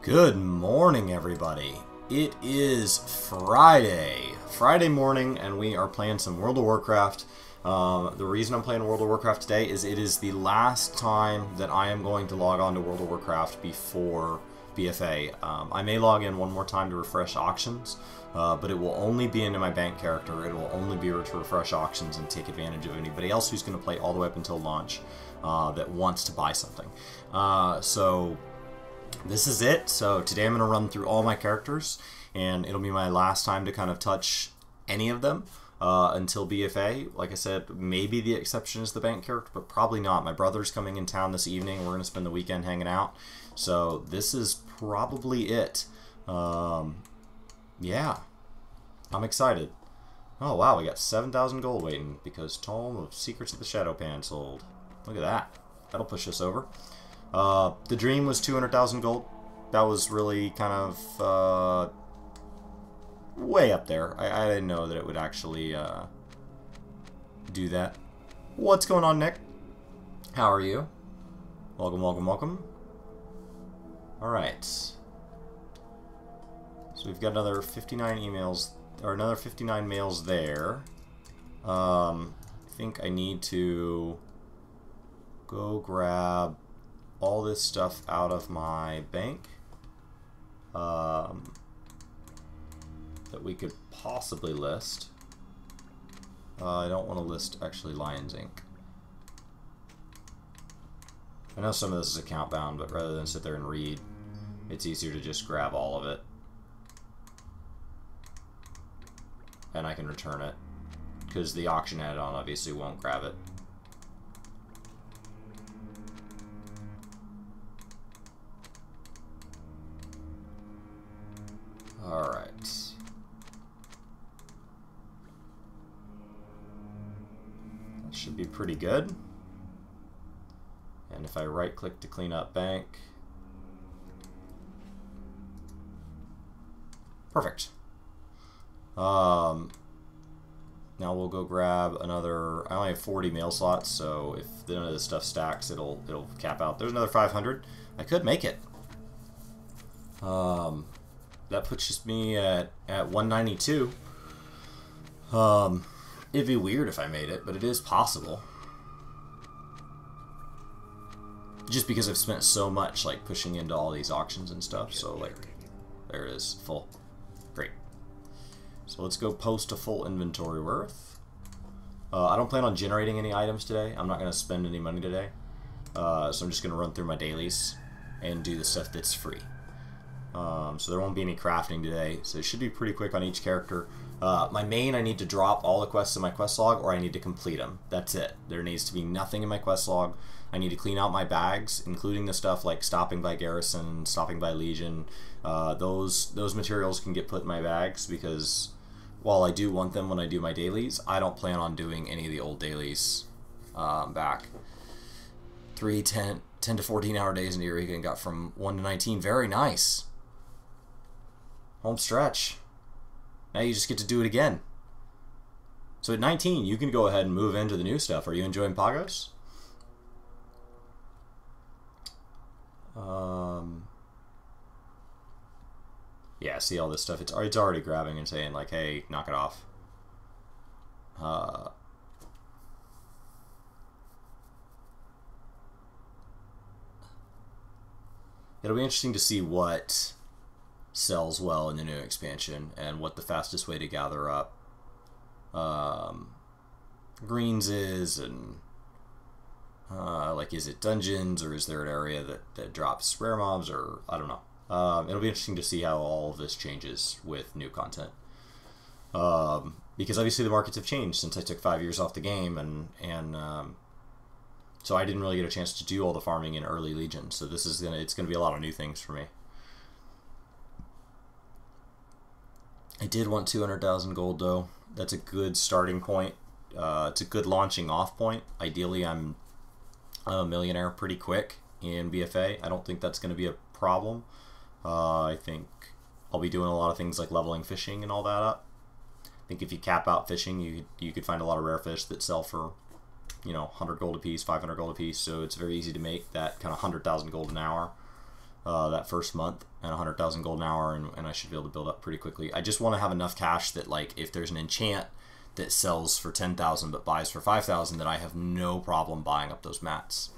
Good morning, everybody. It is Friday morning, and we are playing some World of Warcraft. The reason I'm playing World of Warcraft today is it is the last time that I am going to log on to World of Warcraft before BFA. I may log in one more time to refresh auctions, but it will only be into my bank character. It will only be to refresh auctions and take advantage of anybody else who's going to play all the way up until launch that wants to buy something. So this is it. So today I'm going to run through all my characters, and it'll be my last time to kind of touch any of them until BFA. Like I said, maybe the exception is the bank character, but probably not. My brother's coming in town this evening. We're going to spend the weekend hanging out. So this is probably it. Yeah, I'm excited. Oh wow, we got 7,000 gold waiting because Tome of Secrets of the Shadowpan sold. Look at that. That'll push us over. The dream was 200,000 gold. That was really kind of way up there. I didn't know that it would actually do that. What's going on, Nick? How are you? Welcome, welcome, welcome. Alright. So we've got another 59 emails, or another 59 mails there. I think I need to go grab all this stuff out of my bank that we could possibly list. I don't want to list actually Lion's Ink. I know some of this is account bound, but rather than sit there and read, it's easier to just grab all of it. And I can return it, because the auction add-on obviously won't grab it. Alright. That should be pretty good. And if I right-click to clean up bank... Perfect. Now we'll go grab another... I only have 40 mail slots, so if none of this stuff stacks, it'll cap out. There's another 500. I could make it. That puts me at 192. It'd be weird if I made it, but it is possible. Just because I've spent so much like pushing into all these auctions and stuff, so like there it is, full. Great. So let's go post a full inventory worth. I don't plan on generating any items today. I'm not going to spend any money today. So I'm just going to run through my dailies and do the stuff that's free. So there won't be any crafting today, so it should be pretty quick on each character. My main, I need to drop all the quests in my quest log, or I need to complete them. That's it. There needs to be nothing in my quest log. I need to clean out my bags, including the stuff like stopping by Garrison, stopping by Legion. Those materials can get put in my bags, because while I do want them when I do my dailies, I don't plan on doing any of the old dailies back. 10 to 14 hour days in Eureka and got from 1 to 19. Very nice. Home stretch. Now you just get to do it again. So at 19, you can go ahead and move into the new stuff. Are you enjoying Pagos? Yeah, see all this stuff. It's already grabbing and saying like, hey, knock it off. It'll be interesting to see what sells well in the new expansion and what the fastest way to gather up greens is, and like, is it dungeons, or is there an area that drops rare mobs, or I don't know. It'll be interesting to see how all of this changes with new content, because obviously the markets have changed since I took 5 years off the game, and so I didn't really get a chance to do all the farming in early Legion. So this is it's gonna be a lot of new things for me. I did want 200,000 gold though. That's a good starting point. It's a good launching off point. Ideally, I'm a millionaire pretty quick in BFA. I don't think that's going to be a problem. I think I'll be doing a lot of things like leveling fishing and all that up. I think if you cap out fishing, you could find a lot of rare fish that sell for, you know, 100 gold a piece, 500 gold a piece. So it's very easy to make that kind of 100,000 gold an hour. that first month, and 100,000 gold an hour, and I should be able to build up pretty quickly. I just want to have enough cash that, like, if there's an enchant that sells for 10,000 but buys for 5,000, that I have no problem buying up those mats.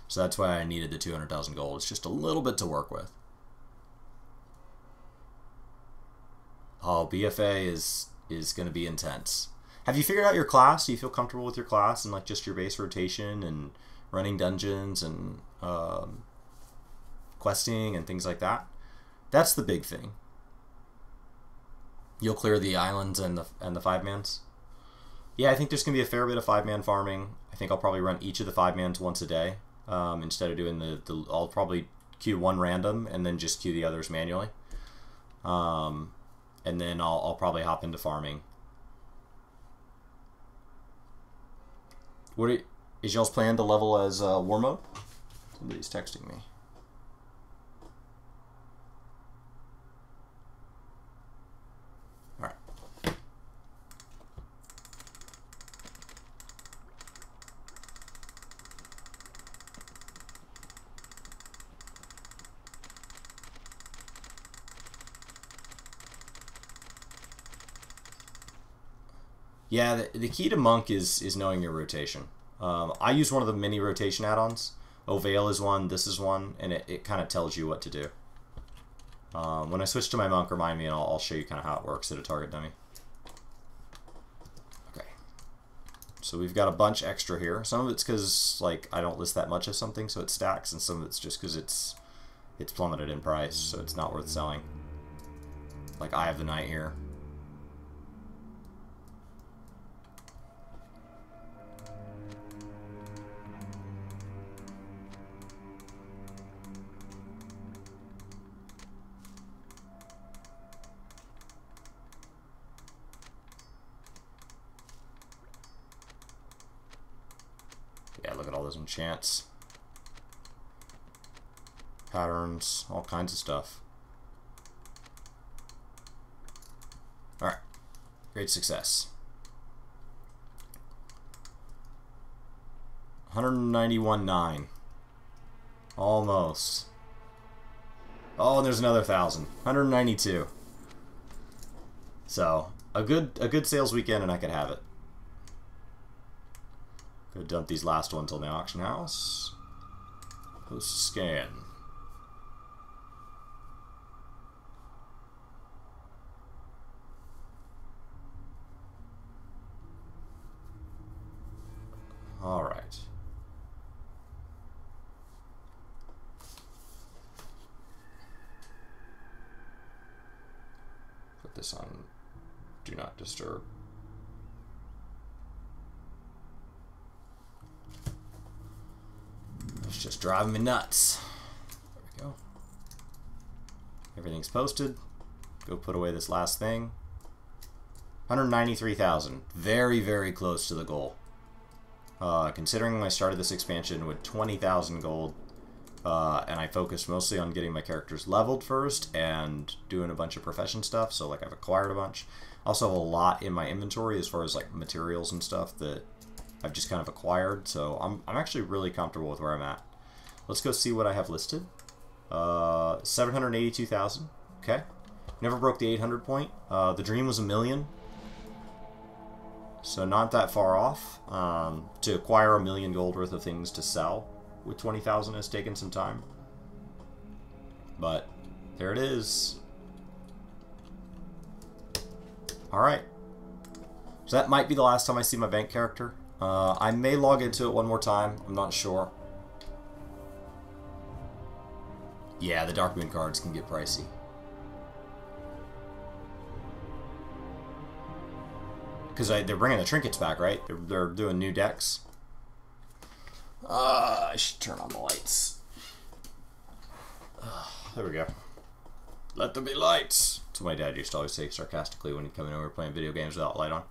So that's why I needed the 200,000 gold. It's just a little bit to work with. Oh, BFA is going to be intense. Have you figured out your class? Do you feel comfortable with your class and like just your base rotation and running dungeons and questing and things like that? That's the big thing. You'll clear the islands and the 5-mans. Yeah, I think there's going to be a fair bit of 5-man farming. I think I'll probably run each of the 5-mans once a day instead of doing I'll probably queue one random and then just queue the others manually. And then I'll probably hop into farming. Is y'all's plan to level as war mode? Somebody's texting me. All right. Yeah, the key to Monk is knowing your rotation. I use one of the mini rotation add-ons. Ovale is one, this is one, and it kind of tells you what to do. When I switch to my Monk, remind me, and I'll show you kind of how it works at a target dummy. Okay. So we've got a bunch extra here. Some of it's because like I don't list that much of something, so it stacks, and some of it's just because it's plummeted in price, so it's not worth selling. Like Eye of the Night here. Yeah, look at all those enchants. Patterns, all kinds of stuff. Alright. Great success. 191.9. Almost. Oh, and there's another 1,000. 192. So, a good sales weekend and I could have it. Go dump these last ones on the auction house. Post scan. All right. Put this on Do Not Disturb. It's just driving me nuts. There we go. Everything's posted. Go put away this last thing. 193,000. Very, very close to the goal. Considering I started this expansion with 20,000 gold, and I focused mostly on getting my characters leveled first and doing a bunch of profession stuff, so like I've acquired a bunch. I also have a lot in my inventory as far as like materials and stuff that I've just kind of acquired, so I'm actually really comfortable with where I'm at. Let's go see what I have listed. 782,000. Okay. Never broke the 800 point. The dream was 1 million. So not that far off. To acquire 1 million gold worth of things to sell with 20,000 has taken some time. But there it is. Alright. So that might be the last time I see my bank character. I may log into it one more time. I'm not sure. Yeah, the Dark Moon cards can get pricey. Because they're bringing the trinkets back, right? They're doing new decks. I should turn on the lights. There we go. Let there be lights. That's what my dad used to always say sarcastically when he'd come in over playing video games without light on.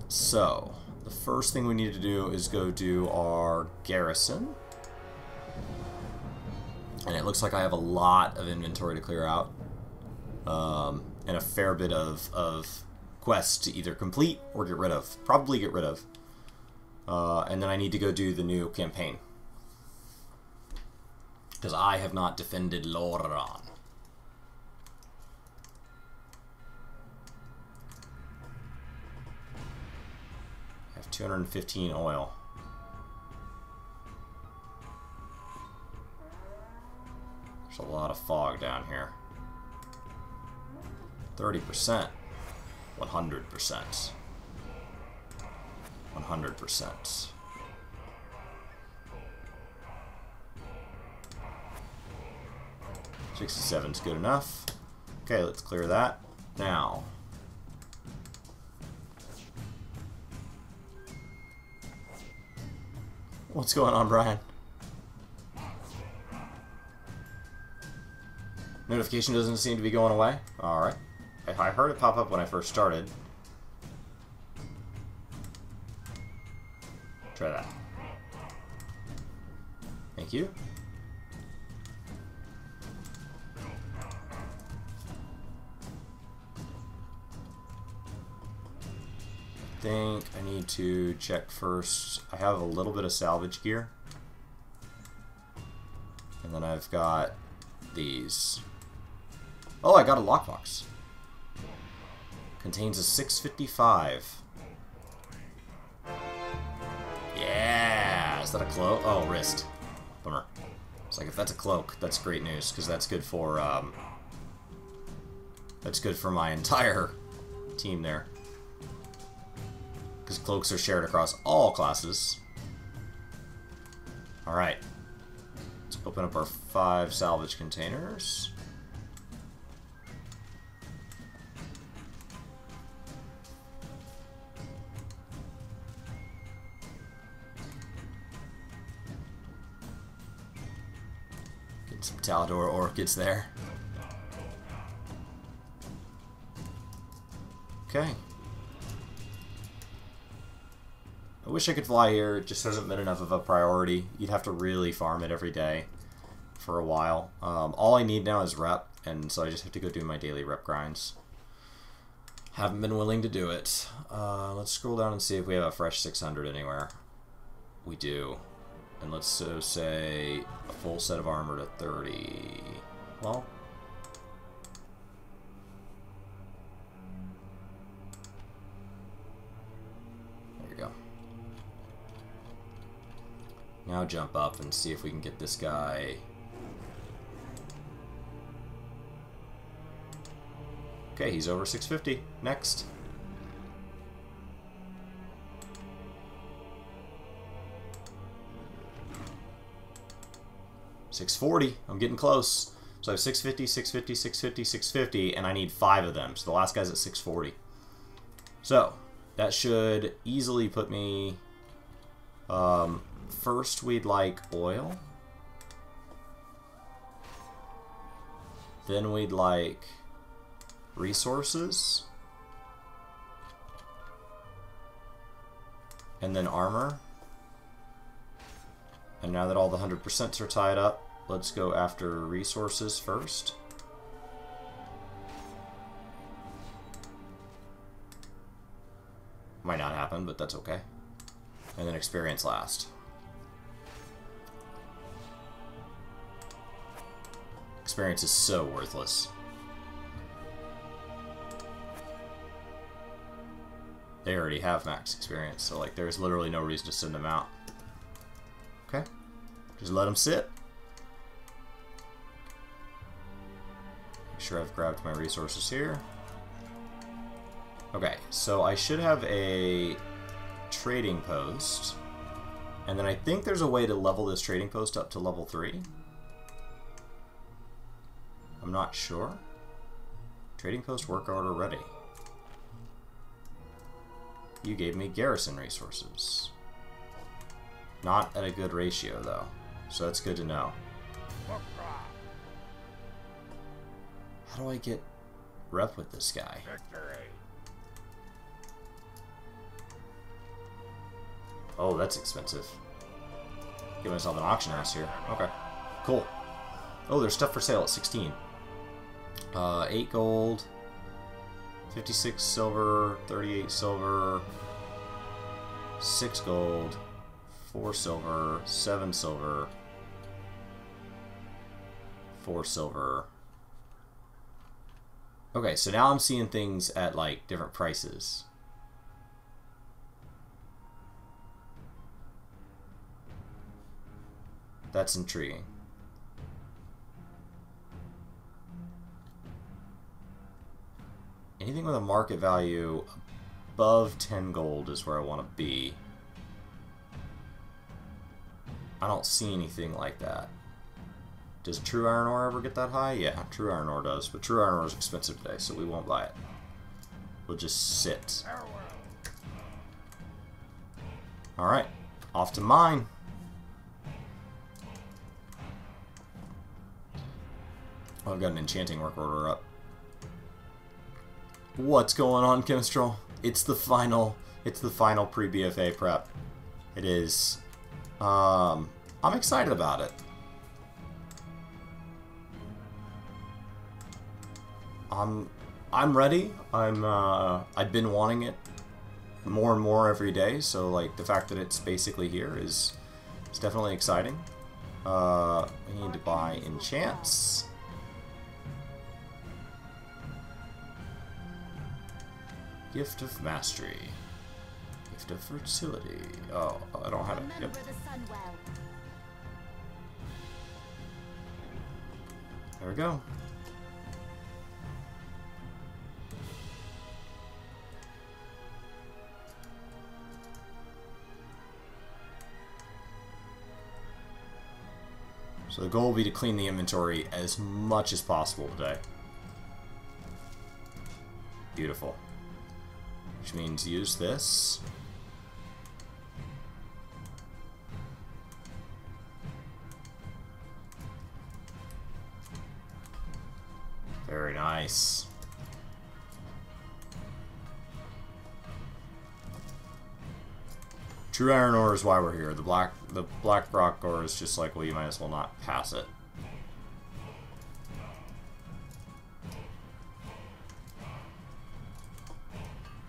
So, the first thing we need to do is go do our garrison. And it looks like I have a lot of inventory to clear out. And a fair bit of quests to either complete or get rid of. Probably get rid of. And then I need to go do the new campaign. Because I have not defended Loran. I have 215 oil. There's a lot of fog down here. 30%. 100%. 100%. $67's good enough. Okay, let's clear that. Now. What's going on, Brian? Notification doesn't seem to be going away. Alright. I heard it pop up when I first started. Try that. Thank you. I think I need to check first. I have a little bit of salvage gear. And then I've got these. Oh, I got a lockbox. Contains a 655. Yeah! Is that a cloak? Oh, wrist. Bummer. It's like, if that's a cloak, that's great news, because that's good for, that's good for my entire team there. Because cloaks are shared across all classes. Alright. Let's open up our 5 salvage containers. Get some Talador orchids there. Okay. I wish I could fly here, it just hasn't been enough of a priority. You'd have to really farm it every day for a while. All I need now is rep, and so I just have to go do my daily rep grinds. Haven't been willing to do it. Let's scroll down and see if we have a fresh 600 anywhere. We do. And let's say a full set of armor to 30. Well... Now jump up and see if we can get this guy. Okay, he's over 650. Next. $640. I'm getting close. So I have 650, 650, 650, 650, and I need 5 of them. So the last guy's at 640. So that should easily put me... First, we'd like oil. Then we'd like resources. And then armor. And now that all the 100% are tied up, let's go after resources first. Might not happen, but that's okay. And then experience last. Experience is so worthless. They already have max experience, so like there's literally no reason to send them out. Okay, just let them sit. Make sure I've grabbed my resources here. Okay, so I should have a trading post, and then I think there's a way to level this trading post up to level 3. I'm not sure. Trading post work order ready. You gave me garrison resources. Not at a good ratio though, so that's good to know. How do I get rep with this guy? Oh, that's expensive. Give myself an auction house here. Okay, cool. Oh, there's stuff for sale at 16. 8 gold. 56 silver, 38 silver, 6 gold, 4 silver, 7 silver, 4 silver. Okay, so now I'm seeing things at like different prices. That's intriguing. Anything with a market value above 10 gold is where I want to be. I don't see anything like that. Does true iron ore ever get that high? Yeah, true iron ore does, but true iron ore is expensive today, so we won't buy it. We'll just sit. Alright, off to mine. Oh, I've got an enchanting work order up. What's going on, Chemistral? It's the final pre-BFA prep. It is. I'm excited about it. I'm ready. I've been wanting it more and more every day, so like the fact that it's basically here is definitely exciting. I need to buy enchants. Gift of Mastery. Gift of Fertility. Oh, I don't have it. Yep. There we go. So the goal will be to clean the inventory as much as possible today. Beautiful. Which means use this. Very nice. True iron ore is why we're here. The black rock ore is just like, well, you might as well not pass it.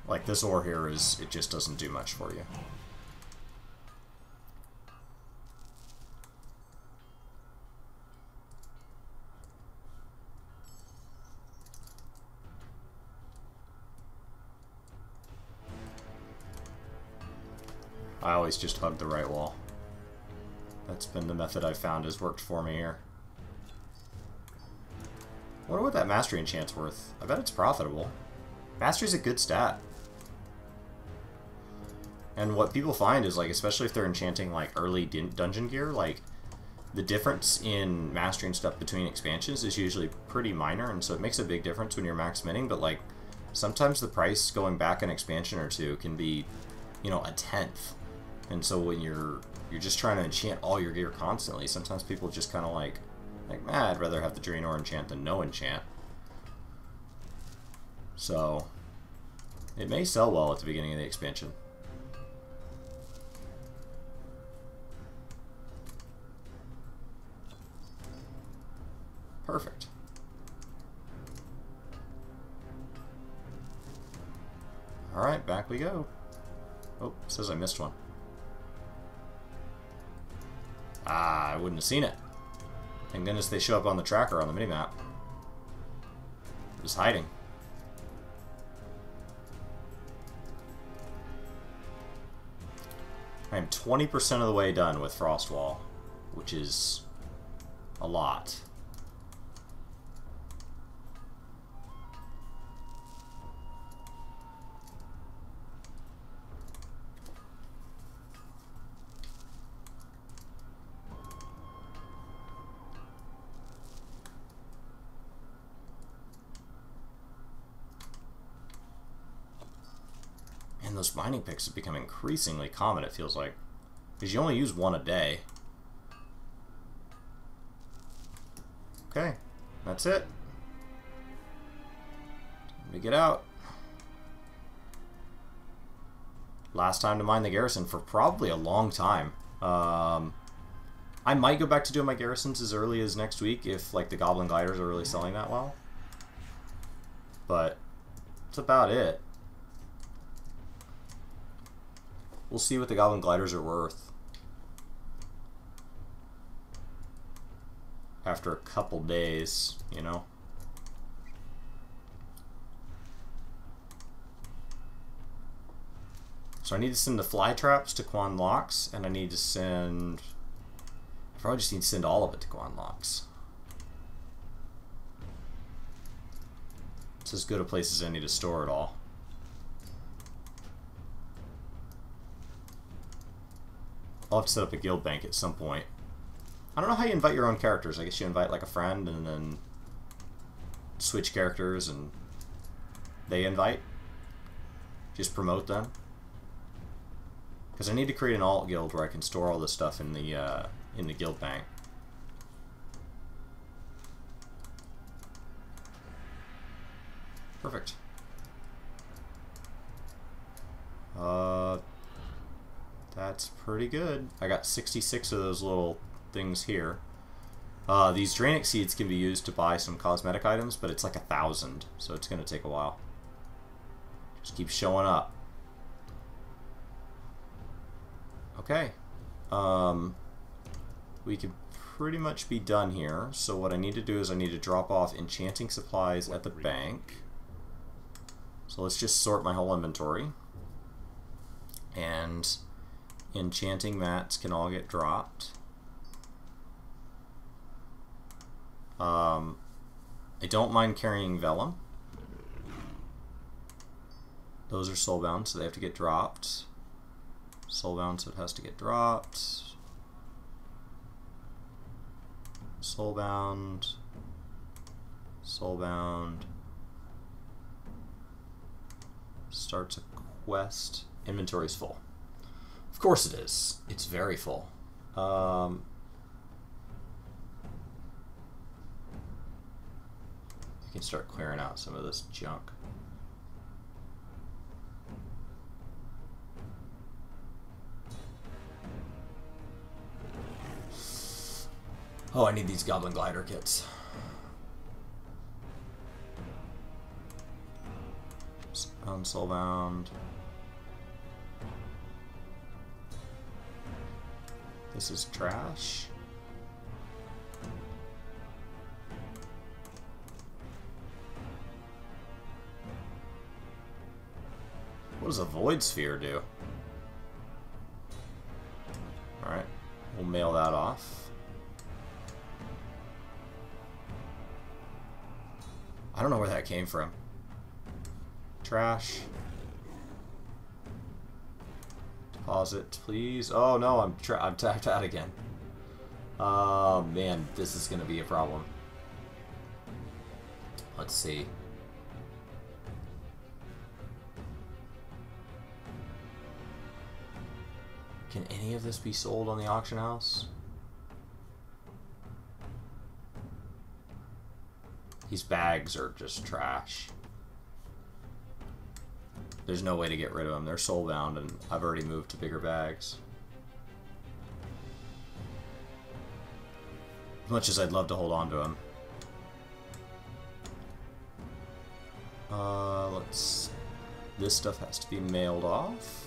Like this ore here it just doesn't do much for you. I always just hug the right wall. That's been the method I've found has worked for me here. I wonder what that mastery enchant's worth. I bet it's profitable. Mastery's a good stat. And what people find is, like, especially if they're enchanting, like, early dungeon gear, like, the difference in mastering stuff between expansions is usually pretty minor, and so it makes a big difference when you're max minning, but, like, sometimes the price going back an expansion or two can be, you know, a tenth. And so when you're just trying to enchant all your gear constantly, sometimes people just kind of like, man, I'd rather have the Draenor enchant than no enchant. So, it may sell well at the beginning of the expansion. Perfect. Alright, back we go. Oh, it says I missed one. Ah, I wouldn't have seen it. Thank goodness they show up on the tracker on the minimap. Just hiding. I am 20% of the way done with Frostwall, which is a lot. And those mining picks have become increasingly common, it feels like. Because you only use one a day. Okay, that's it. Let me get out. Last time to mine the garrison for probably a long time. I might go back to doing my garrisons as early as next week if like the Goblin Gliders are really selling that well. But That's about it. We'll see what the Goblin Gliders are worth after a couple days, you know. So I need to send the fly traps to Quan Lox, and I need to send... I probably just need to send all of it to Quan Lox. It's as good a place as any to store it all. I'll have to set up a guild bank at some point. I don't know how you invite your own characters. I guess you invite like a friend and then switch characters and they invite. Just promote them. Because I need to create an alt guild where I can store all this stuff in the guild bank. Perfect. That's pretty good. I got 66 of those little things here. These Draenic seeds can be used to buy some cosmetic items, but it's like 1,000, so it's going to take a while. Just keep showing up. Okay. We could pretty much be done here. So what I need to do is I need to drop off enchanting supplies at the bank. So let's just sort my whole inventory. And enchanting mats can all get dropped. I don't mind carrying vellum. Those are soulbound, so they have to get dropped. Soulbound, so it has to get dropped. Soulbound. Soulbound. Starts a quest. Inventory's full. Of course it is. It's very full. I can start clearing out some of this junk. Oh, I need these Goblin Glider kits. Soulbound. This is trash. What does a Void Sphere do? Alright, we'll mail that off. I don't know where that came from. Trash. Deposit, please. Oh no, I'm tapped out again. Oh man, this is gonna be a problem. Let's see. Can any of this be sold on the auction house? These bags are just trash. There's no way to get rid of them. They're soulbound, and I've already moved to bigger bags. As much as I'd love to hold on to them. This stuff has to be mailed off.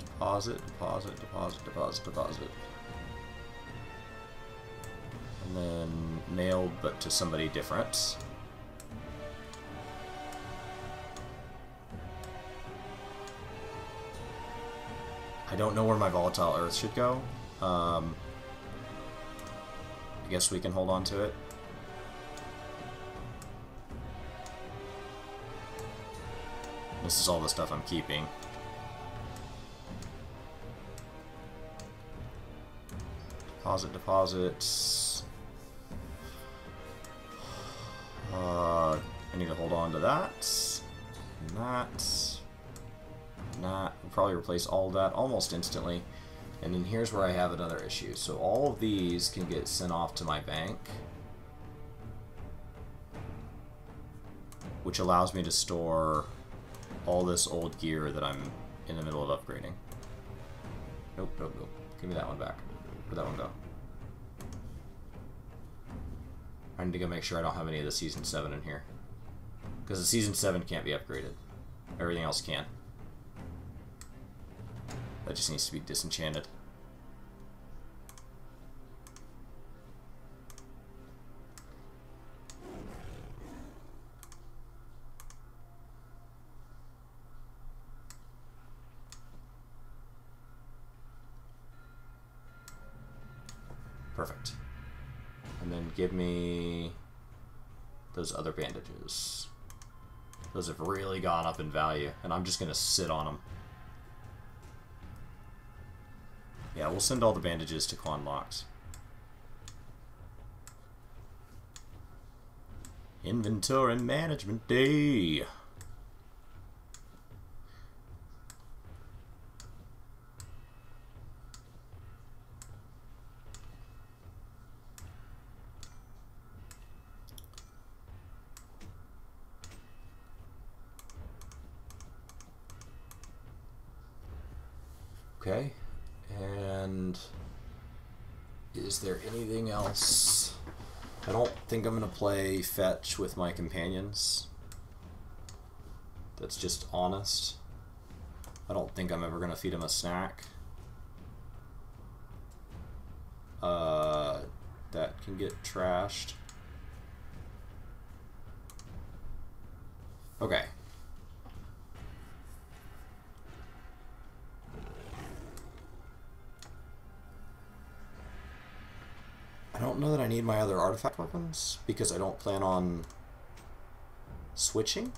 Deposit, deposit, deposit, deposit, deposit. And then mailed, but to somebody different. I don't know where my volatile earth should go. I guess we can hold on to it. This is all the stuff I'm keeping. Deposit, deposits. I need to hold on to that. And that. And that. We'll probably replace all of that almost instantly. And then here's where I have another issue. So all of these can get sent off to my bank, which allows me to store all this old gear that I'm in the middle of upgrading. Nope, nope, nope. Give me that one back. Where'd that one go? I need to go make sure I don't have any of the Season 7 in here. Because the Season 7 can't be upgraded. Everything else can. That just needs to be disenchanted. Perfect. And then give me those other bandages. Those have really gone up in value, and I'm just going to sit on them. Yeah, we'll send all the bandages to Quan Lox. Inventory Management Day! Okay, and is there anything else? I don't think I'm going to play fetch with my companions. That's just honest. I don't think I'm ever going to feed him a snack. That can get trashed. Okay. I don't know that I need my other artifact weapons, because I don't plan on switching.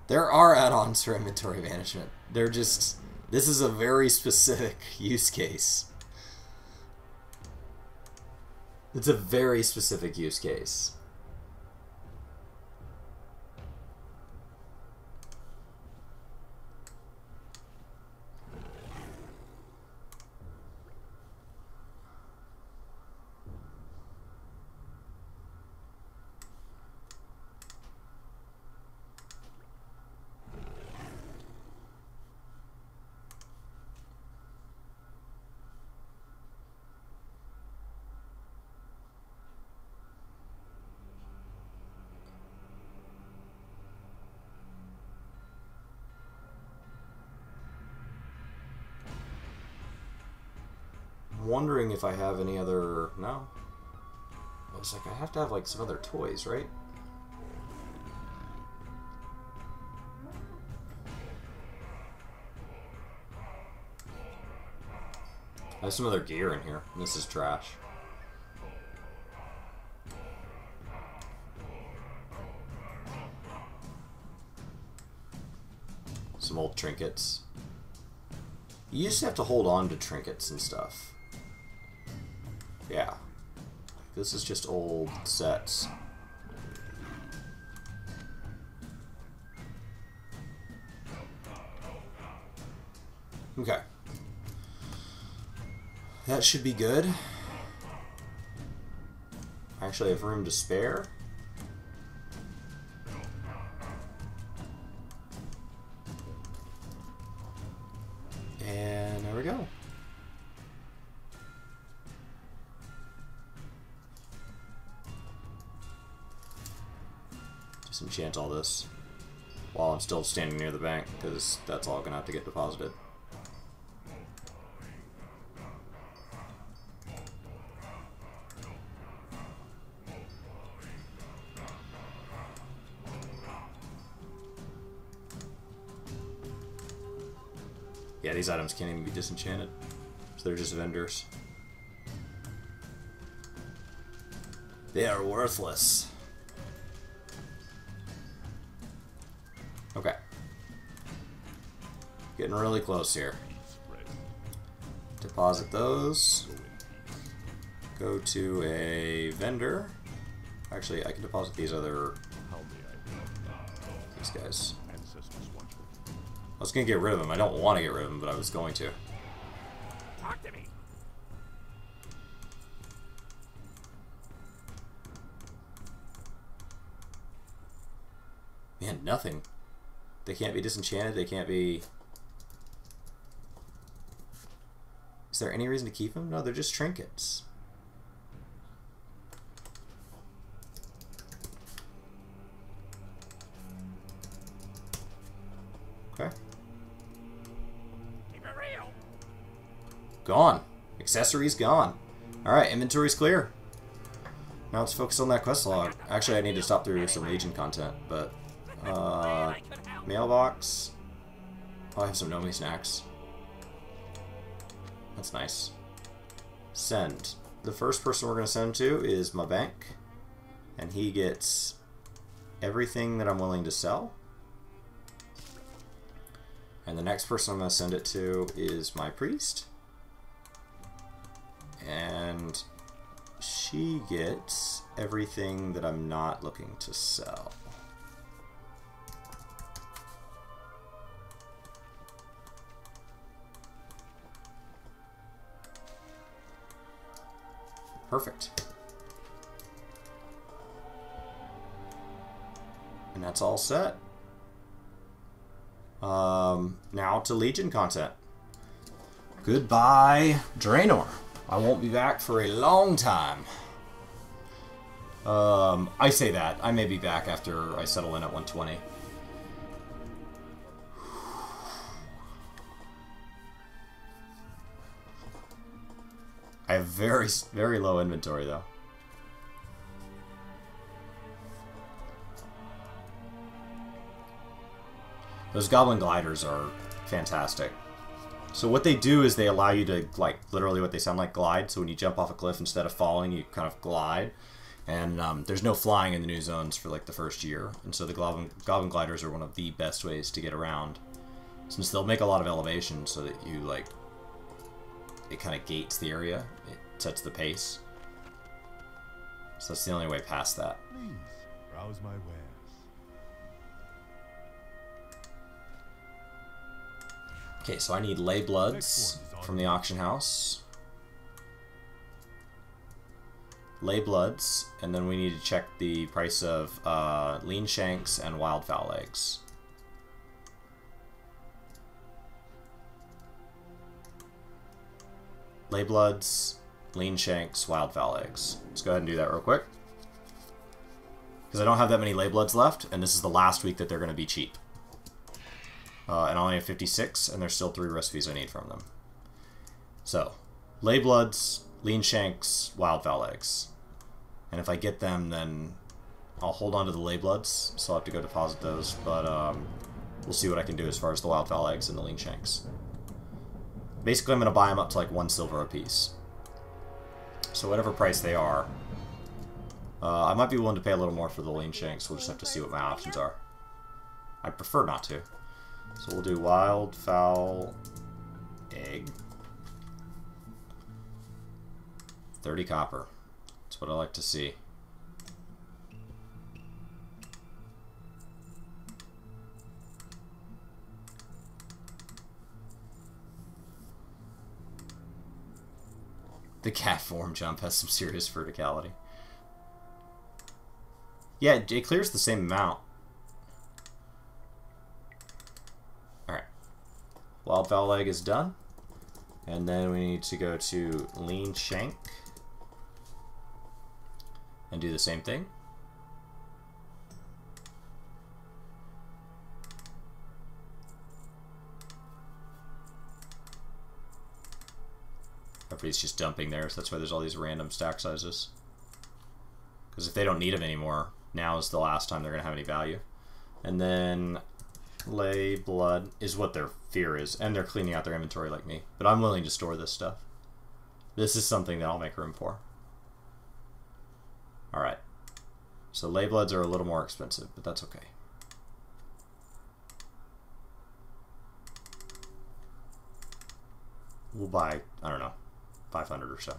There are add-ons for inventory management. They're just... This is a very specific use case. It's a very specific use case. Wondering if I have any other... No? I was like, I have to have like some other toys, right? I have some other gear in here, and this is trash. Some old trinkets. You used to have to hold on to trinkets and stuff. Yeah. This is just old sets. Okay. That should be good. I actually have room to spare. And there we go. Disenchant all this while I'm still standing near the bank, because that's all gonna have to get deposited. Yeah, these items can't even be disenchanted, so they're just vendors. They are worthless. Okay. Getting really close here. Deposit those. Go to a vendor. Actually, I can deposit these other... These guys. I was going to get rid of them. I don't want to get rid of them, but I was going to. Talk to me. Man, nothing. They can't be disenchanted. They can't be... Is there any reason to keep them? No, they're just trinkets. Okay. Keep it real. Gone. Accessories gone. Alright, inventory's clear. Now let's focus on that quest log. Actually, I need to stop through some Legion content, but... mailbox. Oh, I have some Nomi snacks. That's nice. Send. The first person we're going to send to is my bank. And he gets everything that I'm willing to sell. And the next person I'm going to send it to is my priest. And she gets everything that I'm not looking to sell. Perfect. And that's all set. Now to Legion content. Goodbye, Draenor. I won't be back for a long time. I say that. I may be back after I settle in at 120. I have very, very low inventory, though. Those goblin gliders are fantastic. So what they do is they allow you to, like, literally what they sound like, glide. So when you jump off a cliff, instead of falling, you kind of glide. And there's no flying in the new zones for, like, the first year. And so the goblin gliders are one of the best ways to get around. Since they'll make a lot of elevation so that you, like, it kind of gates the area. It sets the pace. So that's the only way past that. Please browse my wares. Okay, so I need lay bloods from the auction house. Lay bloods, and then we need to check the price of lean shanks and wildfowl eggs. Lay bloods, lean shanks, wildfowl eggs. Let's go ahead and do that real quick. Because I don't have that many lay bloods left, and this is the last week that they're going to be cheap. And I only have 56, and there's still 3 recipes I need from them. So, lay bloods, lean shanks, wildfowl eggs. And if I get them, then I'll hold on to the lay bloods, so I'll have to go deposit those, but we'll see what I can do as far as the wildfowl eggs and the lean shanks. Basically, I'm going to buy them up to like 1 silver a piece. So whatever price they are. I might be willing to pay a little more for the lean shanks, we'll just have to see what my options are. I prefer not to. So we'll do wildfowl egg. 30 copper. That's what I like to see. The cat form jump has some serious verticality. Yeah, it clears the same amount. Alright. Wildfowl egg is done. And then we need to go to lean shank. And do the same thing. Everybody's just dumping there, so that's why there's all these random stack sizes. Because if they don't need them anymore, now is the last time they're going to have any value. And then lay blood is what their fear is, and they're cleaning out their inventory like me. But I'm willing to store this stuff. This is something that I'll make room for. Alright. So lay bloods are a little more expensive, but that's okay. We'll buy, I don't know, 500 or so.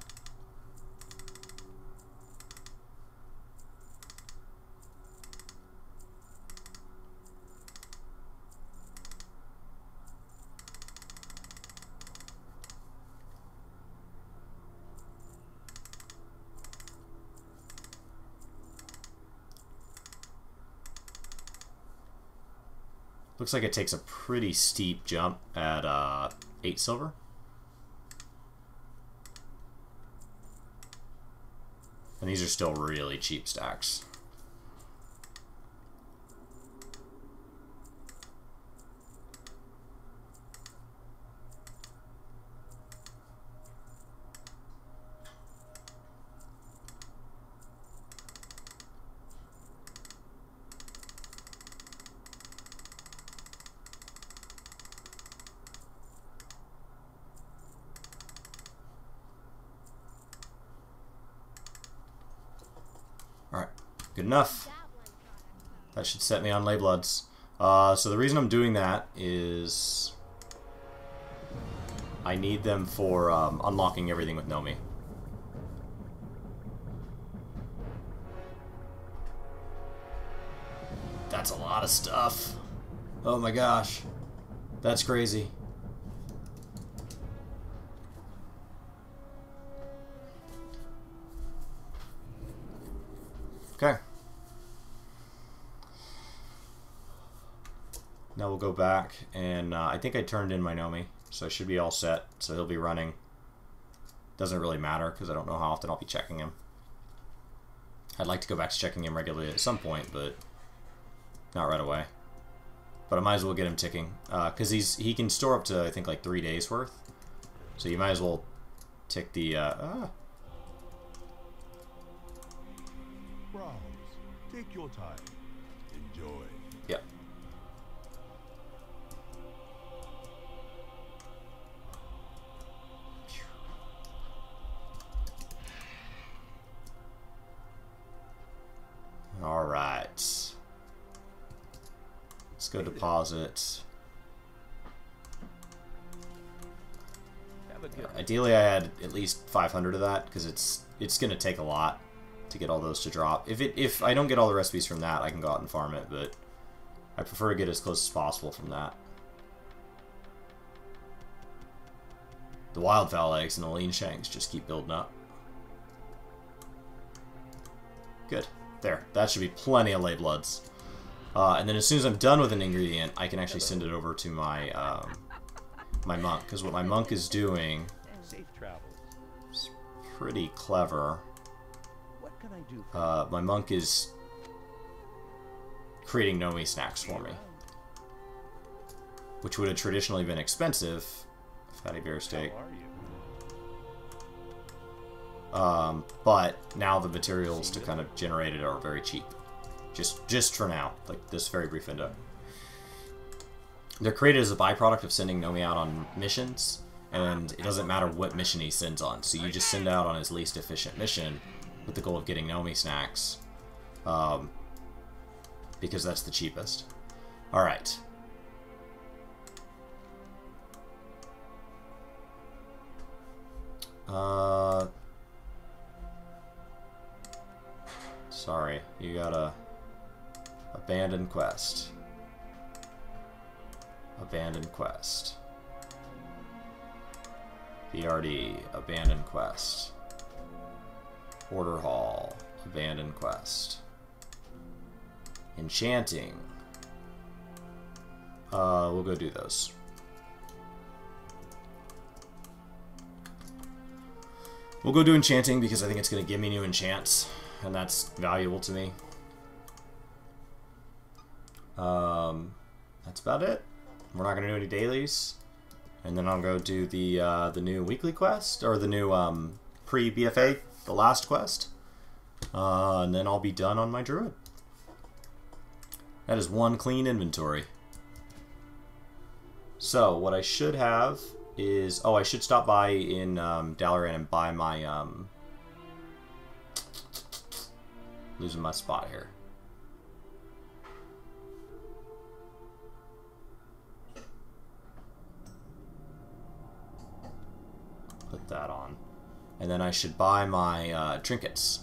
Looks like it takes a pretty steep jump at 8 silver. And these are still really cheap stacks. Alright, good enough. That should set me on ley bloods. So the reason I'm doing that is I need them for unlocking everything with Nomi. That's a lot of stuff. Oh my gosh. That's crazy. Okay. Now we'll go back, and I think I turned in my Nomi, so I should be all set, so he'll be running. Doesn't really matter, because I don't know how often I'll be checking him. I'd like to go back to checking him regularly at some point, but not right away. But I might as well get him ticking, because he can store up to, I think, like 3 days worth. So you might as well tick the... Browse. Take your time. Enjoy. Yep. Alright. Let's go deposit. Ideally I had at least 500 of that, because it's going to take a lot to get all those to drop. If I don't get all the recipes from that, I can go out and farm it, but I prefer to get as close as possible from that. The wildfowl eggs and the lean shanks just keep building up. Good. There. That should be plenty of ley bloods. And then as soon as I'm done with an ingredient, I can actually send it over to my my monk, because what my monk is doing is pretty clever. My monk is creating Nomi snacks for me, which would have traditionally been expensive. Fatty bear steak. But now the materials to kind of generate it are very cheap. Just for now, like this very brief window. They're created as a byproduct of sending Nomi out on missions, and it doesn't matter what mission he sends on. So you just send out on his least efficient mission with the goal of getting Nomi snacks, because that's the cheapest. Alright. Sorry, you got a abandoned quest. Abandoned quest. BRD, abandoned quest. Order hall, abandoned quest. Enchanting. We'll go do those. We'll go do enchanting because I think it's going to give me new enchants, and that's valuable to me. That's about it. We're not going to do any dailies, and then I'll go do the new weekly quest, or the new pre-BFA, the last quest, and then I'll be done on my druid. That is one clean inventory. So what I should have is, oh, I should stop by in Dalaran and buy my losing my spot here. Put that on. And then I should buy my trinkets.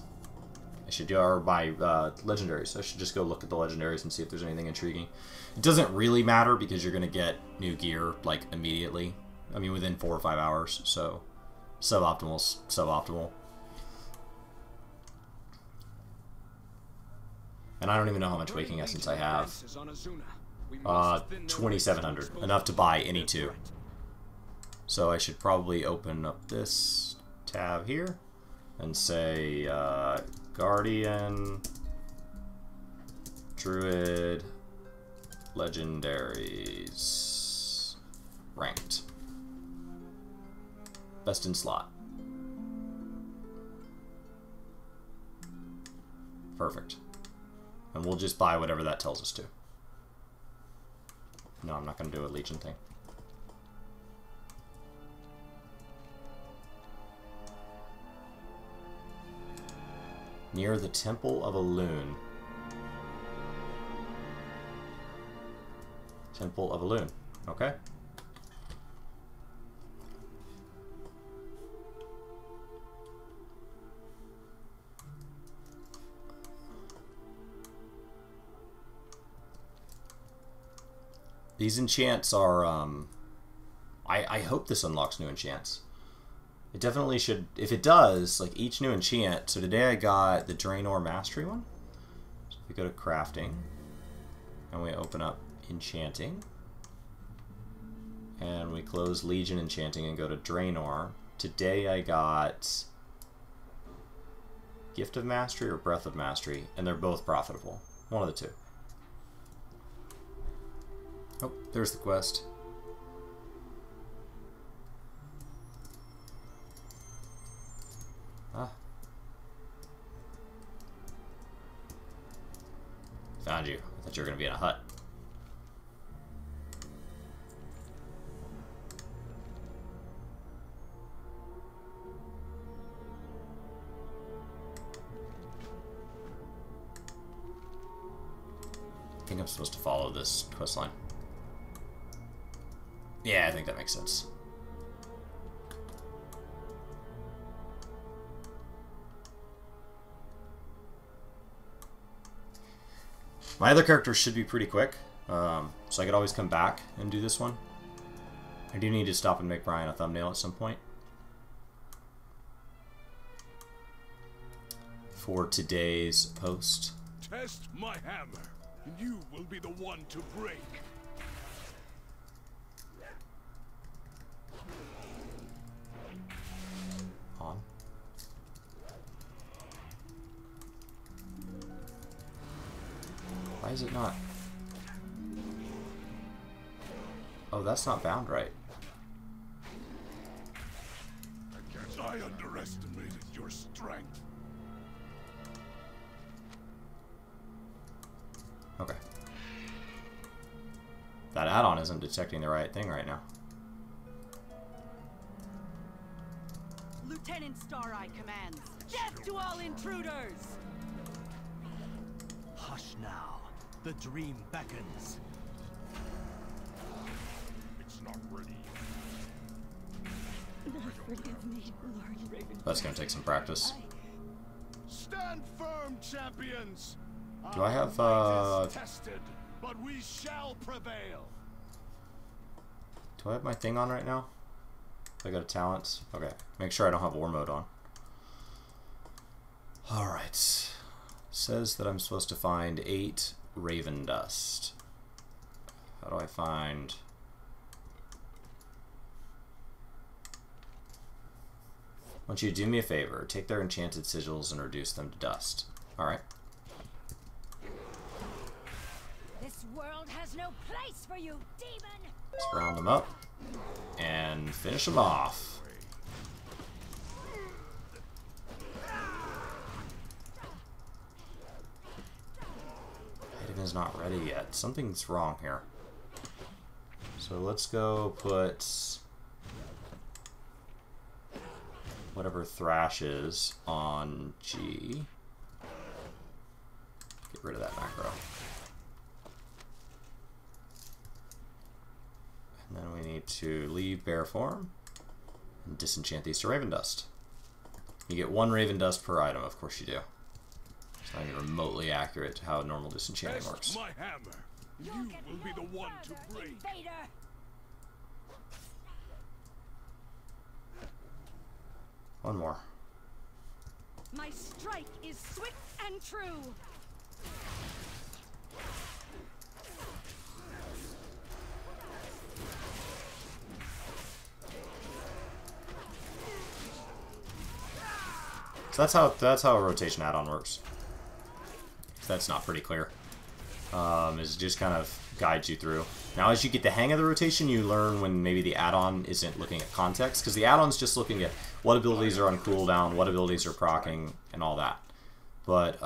I should go, or buy legendaries. I should just go look at the legendaries and see if there's anything intriguing. It doesn't really matter because you're going to get new gear, like, immediately. I mean, within 4 or 5 hours, so suboptimal's suboptimal. And I don't even know how much waking essence I have. 2,700. Enough to buy any two. So I should probably open up this tab here, and say Guardian, Druid, Legendaries, ranked. Best in slot. Perfect. And we'll just buy whatever that tells us to. No, I'm not going to do a Legion thing. Near the Temple of Elune. Temple of Elune. Okay. These enchants are, I hope this unlocks new enchants. It definitely should. If it does, like each new enchant. So today I got the Draenor Mastery one. So if we go to crafting, and we open up enchanting, and we close Legion enchanting and go to Draenor. Today I got Gift of Mastery or Breath of Mastery, and they're both profitable. One of the two. Oh, there's the quest. Ah. Found you. I thought you were going to be in a hut. I think I'm supposed to follow this quest line. Yeah, I think that makes sense. My other characters should be pretty quick, so I could always come back and do this one. I do need to stop and make Brian a thumbnail at some point for today's post. Test my hammer, and you will be the one to break. On. Why is it not? Oh, that's not bound right. I underestimated your strength. Okay. That add-on isn't detecting the right thing right now. Lieutenant Stareye commands. Death to all intruders! Hush now. The dream beckons. It's not ready. Forgive me, Lord Raven. That's gonna take some practice. Stand firm, champions. Do I have Our might is tested, but we shall prevail. do I have my thing on right now? I go to talents. Okay. Make sure I don't have war mode on. Alright. Says that I'm supposed to find 8 Raven Dust. How do I find... I want you to do me a favor. Take their enchanted sigils and reduce them to dust. Alright. This world has no place for you, demon! Let's round them up and finish them off. Haven's not ready yet. Something's wrong here. So let's go put whatever Thrash is on G. Get rid of that macro. And then we need to leave bear form and disenchant these to Raven Dust. You get 1 Raven Dust per item, of course you do. It's not even remotely accurate to how normal disenchanting works. My hammer. You will be the one to break. Invader! One more. My strike is swift and true! So that's how a rotation add-on works. If that's not pretty clear. Is just kind of guides you through. Now, as you get the hang of the rotation, you learn when maybe the add-on isn't looking at context, because the add-on's just looking at what abilities are on cooldown, what abilities are proccing, and all that. But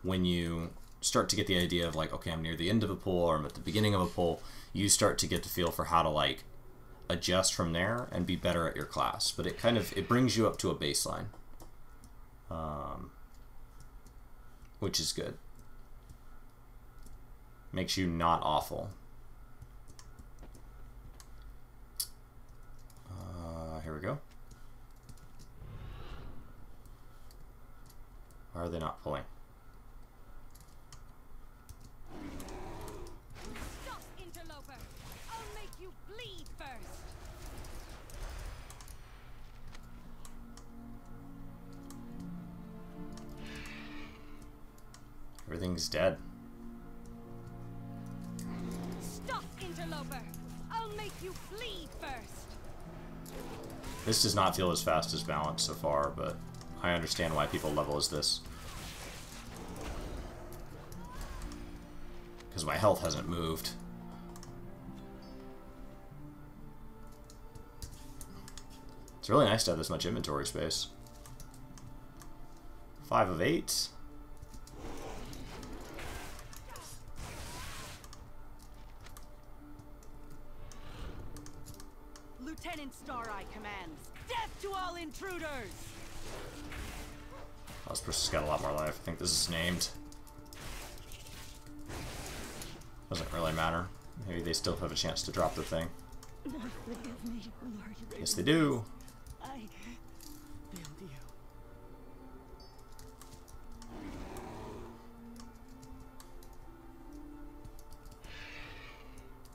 when you start to get the idea of like, okay, I'm near the end of a pull or I'm at the beginning of a pull, you start to get the feel for how to like adjust from there and be better at your class. But it brings you up to a baseline, which is good. Makes you not awful. Here we go. Why are they not pulling? Stop, interloper! I'll make you bleed first! Everything's dead. Stop, interloper! I'll make you bleed first! This does not feel as fast as Balance so far, but I understand why people level as this. Because my health hasn't moved. It's really nice to have this much inventory space. 5 of 8. Lieutenant Star-Eye commands, death to all intruders! Oh, this person's got a lot more life. I think this is named. Doesn't really matter. Maybe they still have a chance to drop the thing. Forgive me, Lord. Yes, they do. I failed you.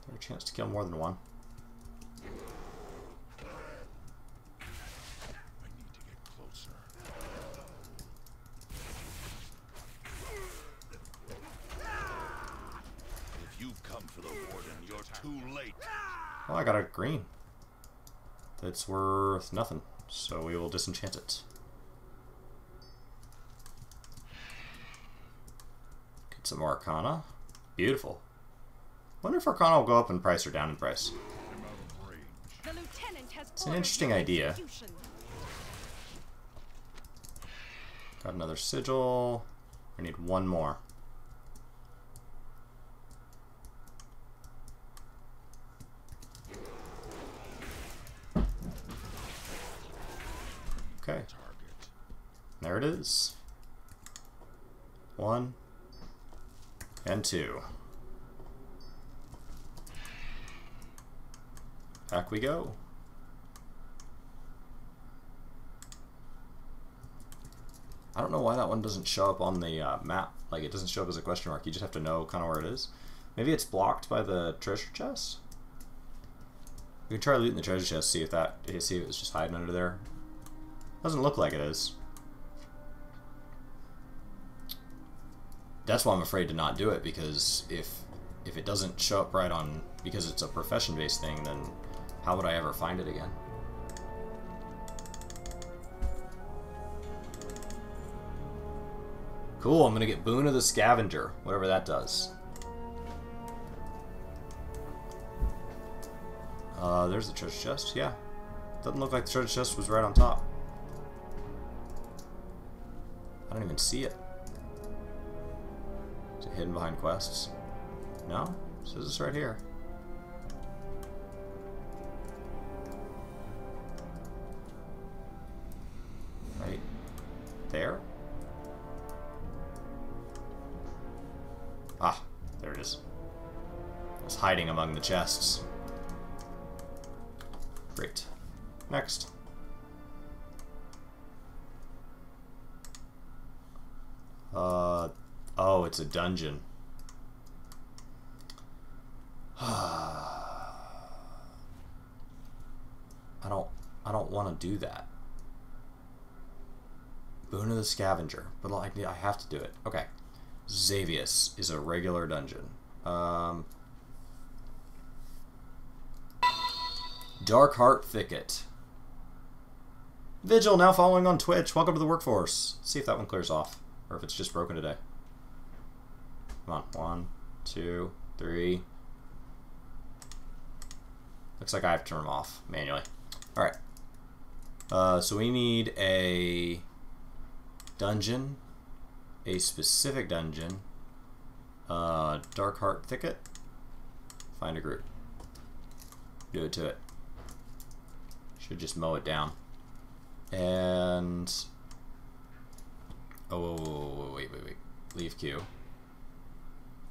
There's a chance to kill more than one. I need to get closer. If you've come for the Warden, you're too late. Well, I got a green. That's worth nothing, so we will disenchant it. Get some more Arcana. Beautiful. Wonder if Arcana will go up in price or down in price. I'm out of range. The lieutenant has It's an ordered interesting your idea. execution. Got another sigil. We need one more. Okay. Target. There it is. 1 and 2. Back we go. I don't know why that one doesn't show up on the map. Like, it doesn't show up as a question mark. You just have to know kind of where it is. Maybe it's blocked by the treasure chest? We can try looting the treasure chest, see if it was just hiding under there. Doesn't look like it is. That's why I'm afraid to not do it, because if it doesn't show up right on, because it's a profession-based thing, then how would I ever find it again? Cool, I'm gonna get Boon of the Scavenger, whatever that does. There's the treasure chest, yeah. Doesn't look like the treasure chest was right on top. I don't even see it. Is it hidden behind quests? No? It says it's right here. Right there? Ah, there it is. It's hiding among the chests. Great. Next. Oh, it's a dungeon. I don't want to do that. Boon of the Scavenger, but I have to do it. Okay. Xavius is a regular dungeon. Dark Heart Thicket. Vigil, now following on Twitch. Welcome to the workforce. Let's see if that one clears off. Or if it's just broken today. Come on. 1, 2, 3. Looks like I have to turn them off manually. Alright. So we need a dungeon. A specific dungeon. Dark Heart Thicket. Find a group. Do it to it. Should just mow it down. And... oh, wait. Leave queue.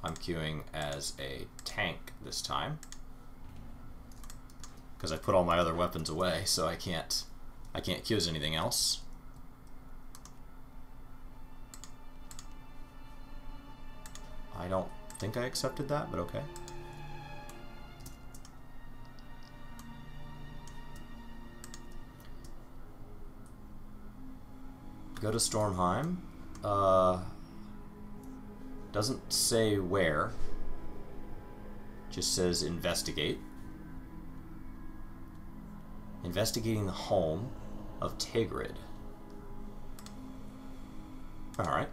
I'm queuing as a tank this time. Because I put all my other weapons away, so I can't queue as anything else. I don't think I accepted that, but okay. Go to Stormheim. Doesn't say where. Just says investigate. Investigating the home of Tigrid. Alright.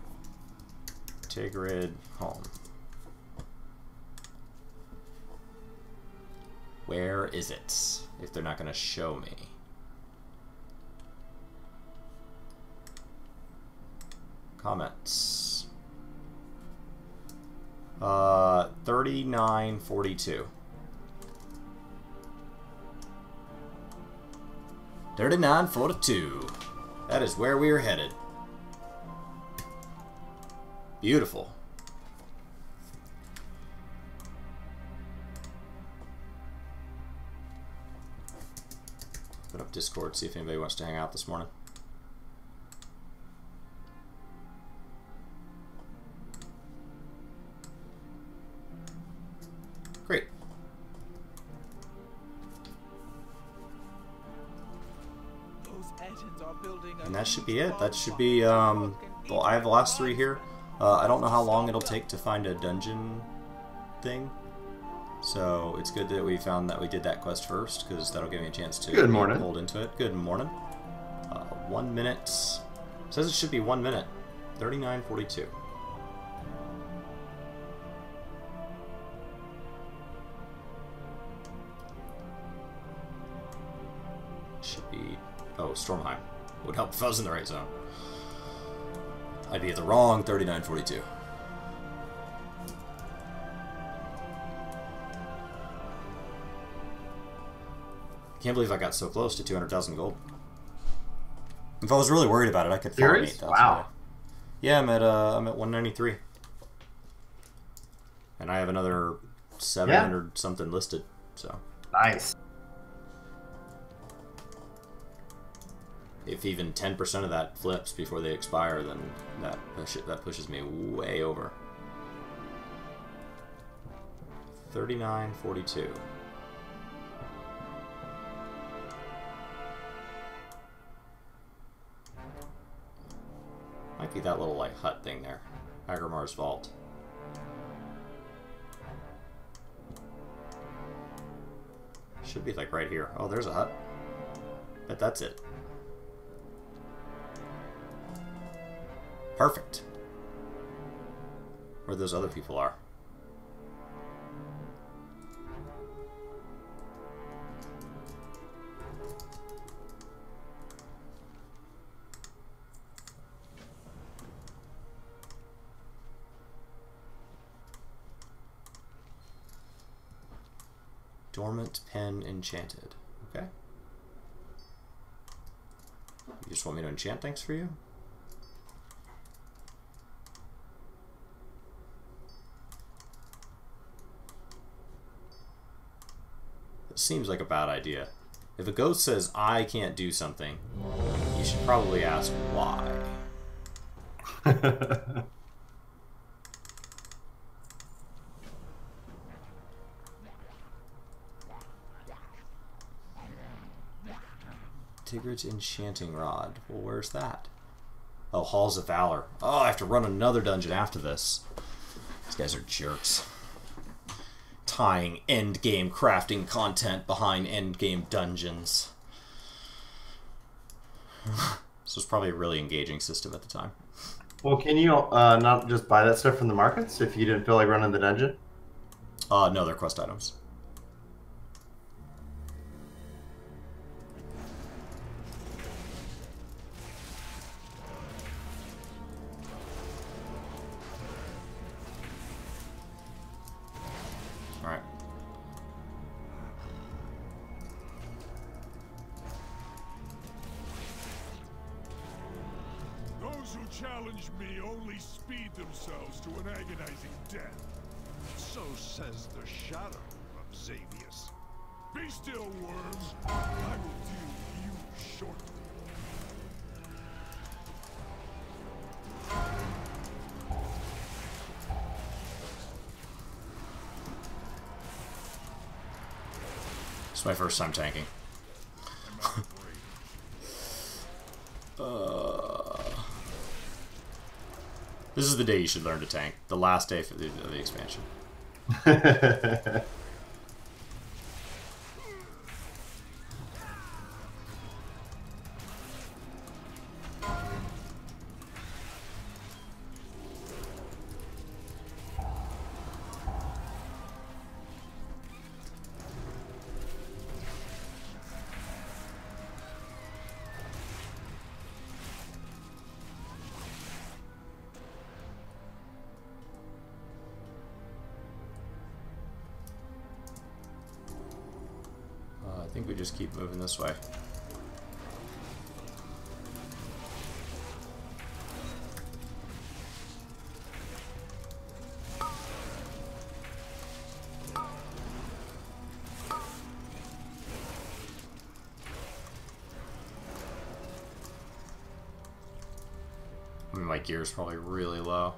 Tigrid home. Where is it? If they're not going to show me. Comments. 3942. 3942. That is where we are headed. Beautiful. Put up Discord, see if anybody wants to hang out this morning. Great. And that should be it. That should be, well, I have the last 3 here. I don't know how long it'll take to find a dungeon thing. So it's good that we found that we did that quest first, because that'll give me a chance to get pulled into it. Good morning. 1 minute. It says it should be 1 minute. 39:42. Should be... oh, Stormheim. Would help if I was in the right zone. I'd be at the wrong 39:42. Can't believe I got so close to 200,000 gold. If I was really worried about it, I could farm 8,000. Wow. Yeah, I'm at 193, and I have another 700 something listed. So nice. If even 10% of that flips before they expire, then that pushes me way over. 39:42. Might be that little like hut thing there, Agrimar's Vault. Should be like right here. Oh, there's a hut. Bet that's it. Perfect. Where those other people are. Dormant Pen Enchanted. Okay. You just want me to enchant things for you? It seems like a bad idea. If a ghost says, I can't do something, you should probably ask why. Tigrid's Enchanting Rod. Well, where's that? Oh, Halls of Valor. Oh, I have to run another dungeon after this. These guys are jerks. Tying endgame crafting content behind endgame dungeons. So it's probably a really engaging system at the time. Well, can you not just buy that stuff from the markets if you didn't feel like running the dungeon? No, they're quest items. Alright. Those who challenge me only speed themselves to an agonizing death. So says the shadow of Xavius. Be still, worms. I will deal with you shortly. It's my first time tanking. This is the day you should learn to tank. The last day for the expansion. I think we just keep moving this way. I mean, my gear's probably really low.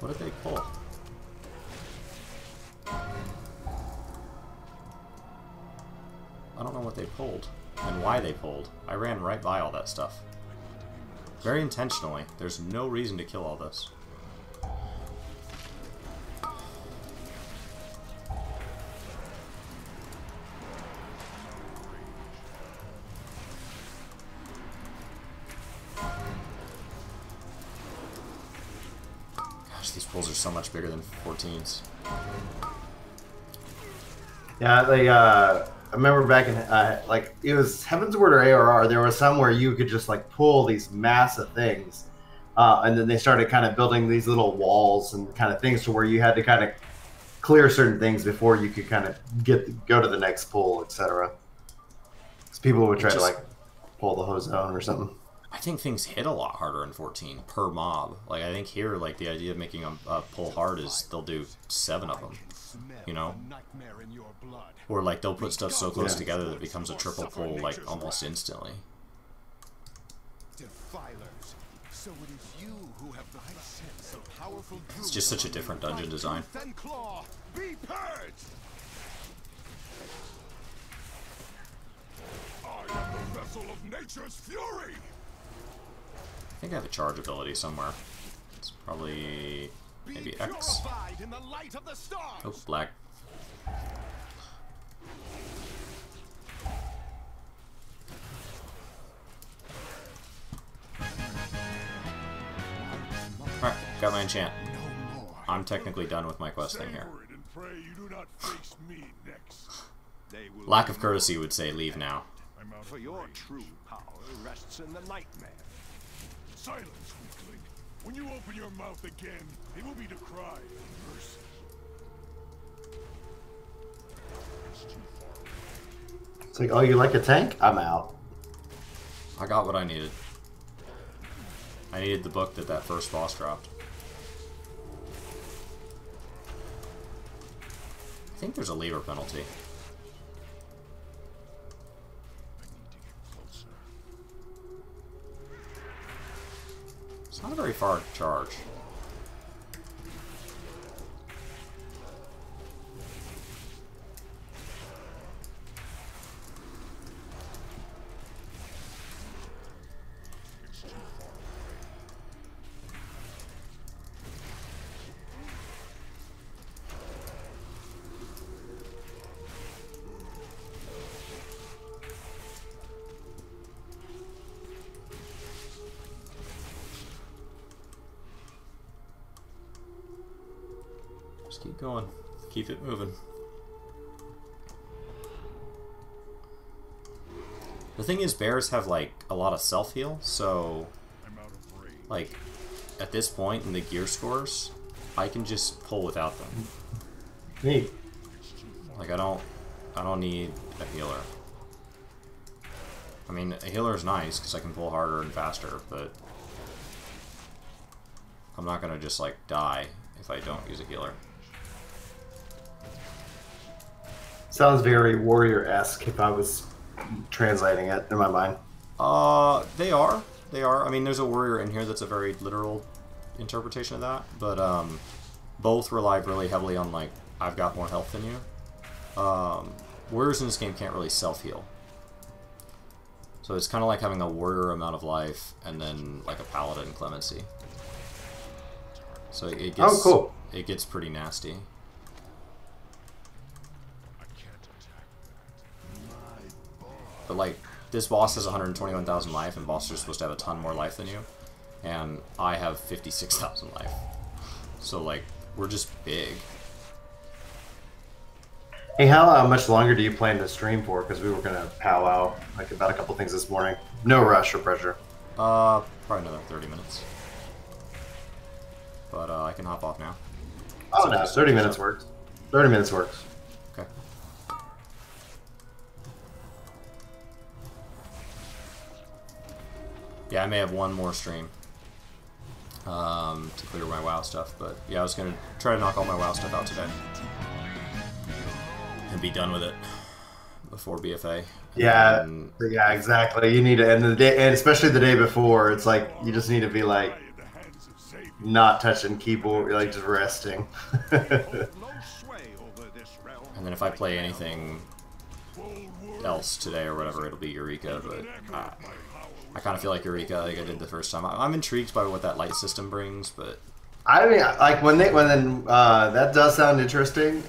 What did they pull? I don't know what they pulled and why they pulled. I ran right by all that stuff. Very intentionally. There's no reason to kill all this. These pulls are so much bigger than 14s. Yeah, like I remember back in like it was Heaven's Word or ARR. There was some where you could just like pull these massive things, and then they started kind of building these little walls and kind of things to where you had to kind of clear certain things before you could kind of go to the next pull, etc. Because people would try to like pull the hose down or something. I think things hit a lot harder in 14 per mob. Like, I think here, like, the idea of making a pull hard is they'll do 7 of them, you know? Or, like, they'll put stuff so close together that it becomes a triple pull, like, almost instantly. It's just such a different dungeon design. I am the vessel of nature's fury. I think I have a charge ability somewhere. It's probably maybe X. Oh, black. Alright, got my enchant. I'm technically done with my quest thing here. Lack of courtesy would say leave now. For your true power rests in the nightmare. Silence, weakling. When you open your mouth again, it will be to cry for mercy. It's too far away. It's like, oh, you like a tank? I'm out. I got what I needed. I needed the book that first boss dropped. I think there's a lever penalty. It's not a very far charge. Just keep going. Keep it moving. The thing is, bears have, like, a lot of self-heal, so, like, at this point in the gear scores, I can just pull without them. Neat. Like, I don't need a healer. I mean, a healer is nice, because I can pull harder and faster, but I'm not gonna just, like, die if I don't use a healer. Sounds very warrior-esque if I was translating it in my mind. They are. They are. I mean, there's a warrior in here that's a very literal interpretation of that, but both rely really heavily on, like, I've got more health than you. Warriors in this game can't really self-heal. So it's kind of like having a warrior amount of life and then, like, a paladin clemency. So it gets, oh, cool. It gets pretty nasty. But, like, this boss has 121,000 life, and bosses are supposed to have a ton more life than you. And I have 56,000 life. So, like, we're just big. Hey, how much longer do you plan to stream for? Because we were going to powwow, like, about a couple things this morning. No rush or pressure. Probably another 30 minutes. But, I can hop off now. Oh, no, 30 minutes works. 30 minutes works. Okay. Yeah, I may have one more stream to clear my WoW stuff, but yeah, I was gonna try to knock all my WoW stuff out today and be done with it before BFA. Yeah, yeah, exactly. You need to end the day, and especially the day before. It's like you just need to be like not touching keyboard, like just resting. And then if I play anything else today or whatever, it'll be Eureka, but I kind of feel like Eureka, like I did the first time. I'm intrigued by what that light system brings, but I mean, like that does sound interesting,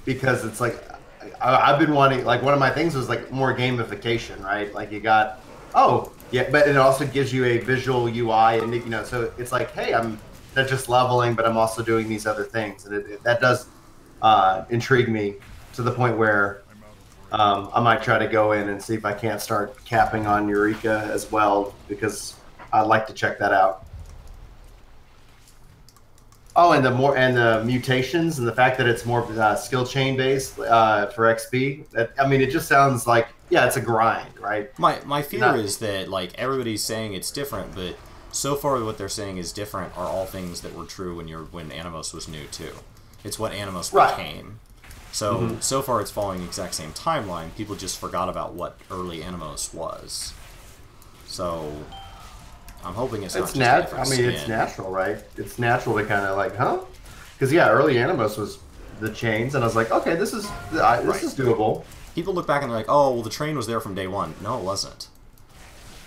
because it's like I've been wanting, like, one of my things was like more gamification, right? Like you got, oh yeah, but it also gives you a visual UI, and you know, so it's like, hey, I'm not just leveling, but I'm also doing these other things, and that does intrigue me to the point where I might try to go in and see if I can't start capping on Eureka as well, because I'd like to check that out. Oh, and the mutations and the fact that it's more skill chain based for XP. I mean, it just sounds like, yeah, it's a grind, right? My fear is that, like, everybody's saying it's different, but so far what they're saying is different are all things that were true when Animos was new too. It's what Animos became. So, so far it's following the exact same timeline. People just forgot about what early Animos was. So, I'm hoping it's not just natural. I mean, it's natural, right? It's natural to kind of like, huh? Because, yeah, early Animos was the chains, and I was like, okay, this is doable. People look back and they're like, oh, well, the train was there from day one. No, it wasn't.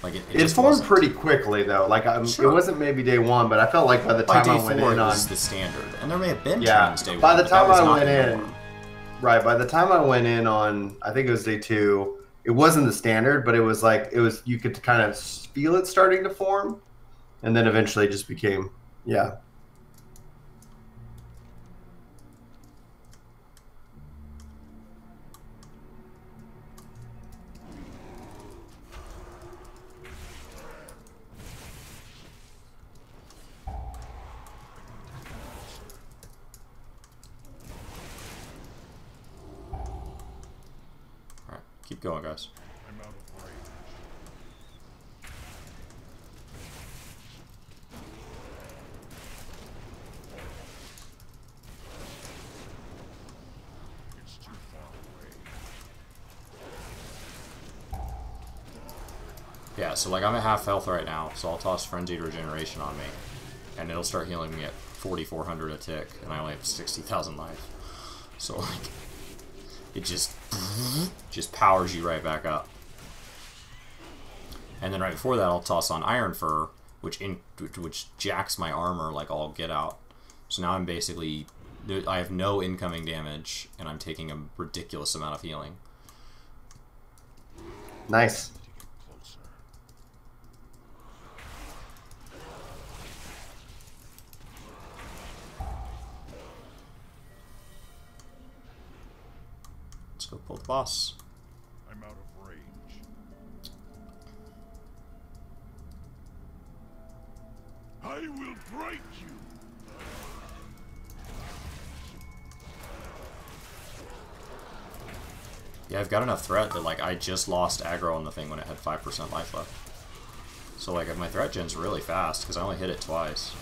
Like, it formed wasn't. Pretty quickly, though. Like, it wasn't maybe day one, but I felt like by the time I went in on... it was the standard. And there may have been trains day one. By the time I went in... Right, by the time I went in on, I think it was day 2, it wasn't the standard, but it was like, you could kind of feel it starting to form, and then eventually it just became, yeah. Keep going, guys. I'm out of range. It's too far away. Yeah, so, like, I'm at half health right now, so I'll toss Frenzied Regeneration on me, and it'll start healing me at 4,400 a tick, and I only have 60,000 life. So, like, it just powers you right back up. And then right before that, I'll toss on Iron Fur, which jacks my armor like all get out. So now I'm basically, I have no incoming damage, and I'm taking a ridiculous amount of healing. Nice. Let's go pull the boss. I'm out of range. I will break you. Yeah, I've got enough threat that, like, I just lost aggro on the thing when it had 5% life left. So, like, my threat gen's really fast, because I only hit it twice.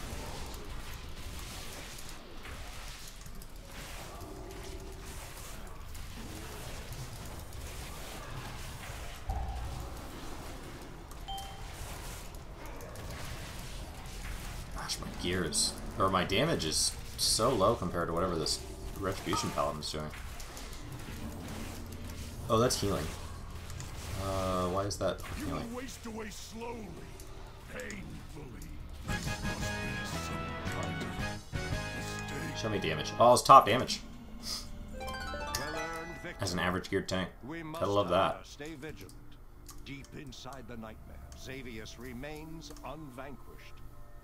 Gosh, my gear is... or my damage is so low compared to whatever this Retribution Paladin's doing. Oh, that's healing. Why is that You healing? will waste away slowly, painfully. Show me damage. Oh, it's top damage. Well-earned victory. As an average geared tank. We must, Gotta love that. however, stay vigilant. Deep inside the nightmare, Xavius remains unvanquished.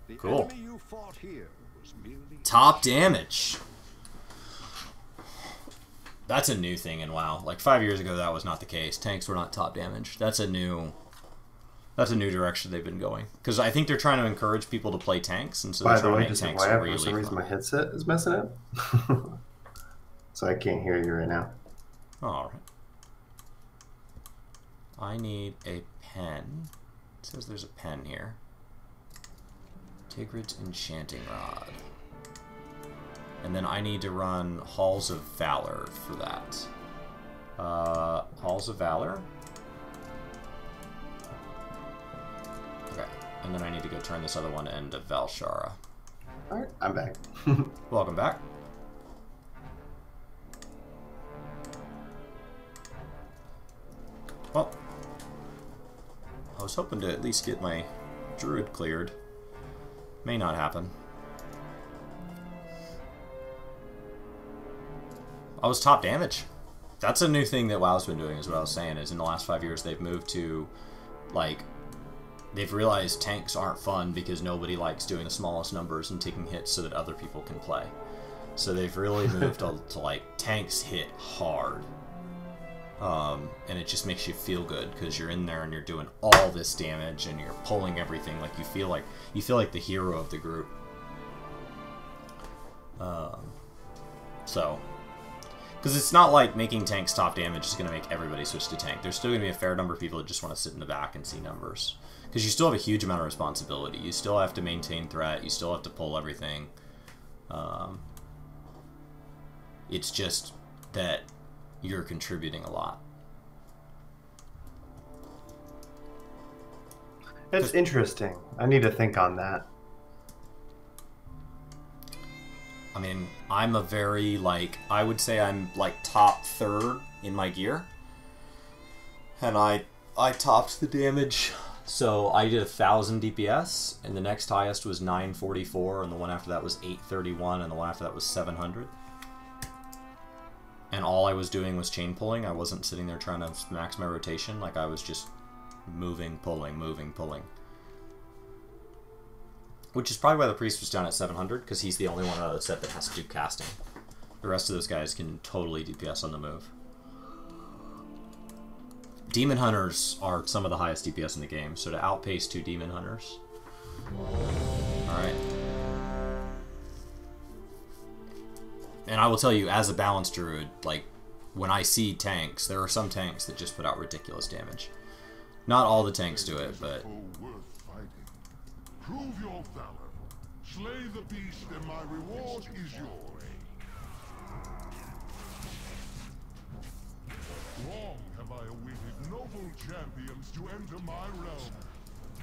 The Cool. enemy you fought here was merely Top damage. That's a new thing in WoW. Like 5 years ago, that was not the case. Tanks were not top damage. That's a new direction they've been going. Because I think they're trying to encourage people to play tanks, and so they're By the trying way, to make just tanks FYI, really for some reason fun. my headset is messing up. So I can't hear you right now. All right. I need a pen. It says there's a pen here. Tigrid's Enchanting Rod. And then I need to run Halls of Valor for that. Halls of Valor. Okay. And then I need to go turn this other one into Valshara. Alright, I'm back. Welcome back. Well, I was hoping to at least get my druid cleared. May not happen. I was top damage. That's a new thing that WoW's been doing, is what I was saying, is in the last 5 years they've moved to, like, they've realized tanks aren't fun because nobody likes doing the smallest numbers and taking hits so that other people can play. So they've really moved to like, tanks hit hard. And it just makes you feel good because you're in there and you're doing all this damage and you're pulling everything. Like you feel like the hero of the group. So, because it's not like making tanks top damage is going to make everybody switch to tank. There's still going to be a fair number of people that just want to sit in the back and see numbers. Because you still have a huge amount of responsibility. You still have to maintain threat. You still have to pull everything. It's just that you're contributing a lot. It's interesting. I need to think on that. I mean, I'm a very, like, I would say I'm, like, top third in my gear. And I topped the damage. So I did 1,000 DPS, and the next highest was 944, and the one after that was 831, and the one after that was 700. And all I was doing was chain pulling. I wasn't sitting there trying to max my rotation. Like, I was just moving, pulling, moving, pulling. Which is probably why the priest was down at 700, because he's the only one out of the set that has to do casting. The rest of those guys can totally DPS on the move. Demon Hunters are some of the highest DPS in the game, so to outpace 2 Demon Hunters. Alright. And I will tell you, as a balanced druid, like, when I see tanks, there are some tanks that just put out ridiculous damage. Not all the tanks do it, but... Oh, worth fighting. Prove your valor. Slay the beast, and my reward is yours. Long have I awaited noble champions to enter my realm.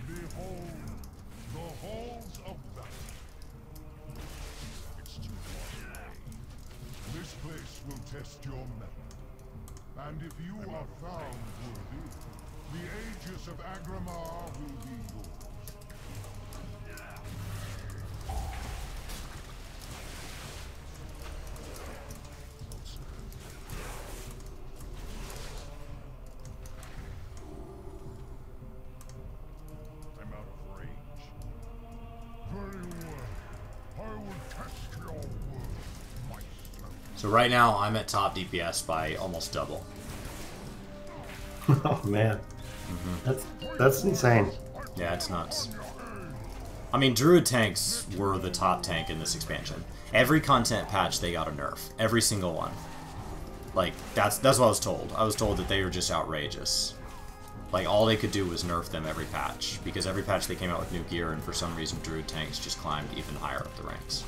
Behold, the halls of valor. It's too far away. This place will test your mettle. And if you are found worthy, the Aegis of Agramar will be yours. I'm out of range. Very well. I will test your word myself. So right now I'm at top DPS by almost double. Oh man, that's insane. Yeah, it's nuts. I mean, Druid tanks were the top tank in this expansion. Every content patch they got a nerf. Every single one. Like, that's what I was told. I was told that they were just outrageous. Like, all they could do was nerf them every patch. Because every patch they came out with new gear, and for some reason Druid tanks just climbed even higher up the ranks.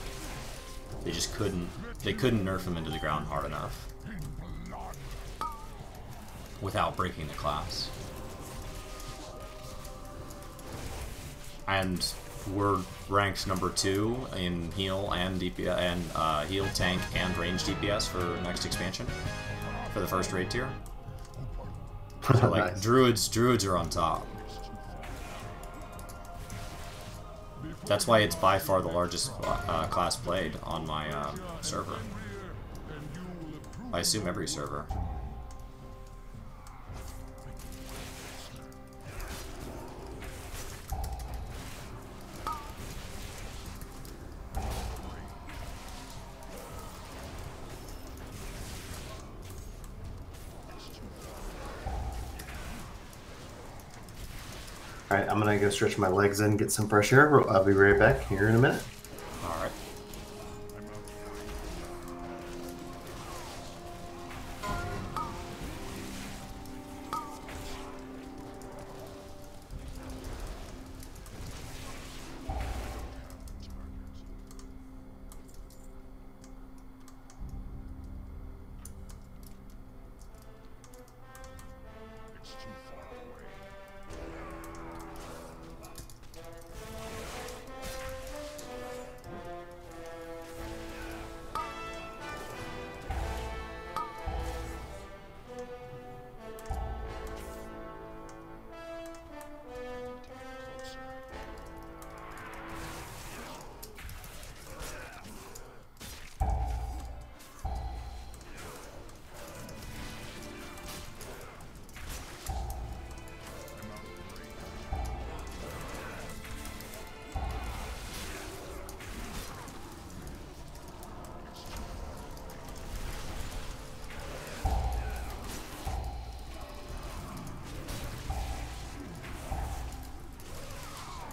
They just couldn't nerf them into the ground hard enough. Without breaking the class. And we're ranked number 2 in heal and DPS and heal, tank, and range DPS for next expansion for the first raid tier. So like Nice. druids are on top. That's why it's by far the largest class played on my server. I assume every server. All right, I'm gonna go stretch my legs and get some fresh air. I'll be right back here in a minute. All right. It's too far away.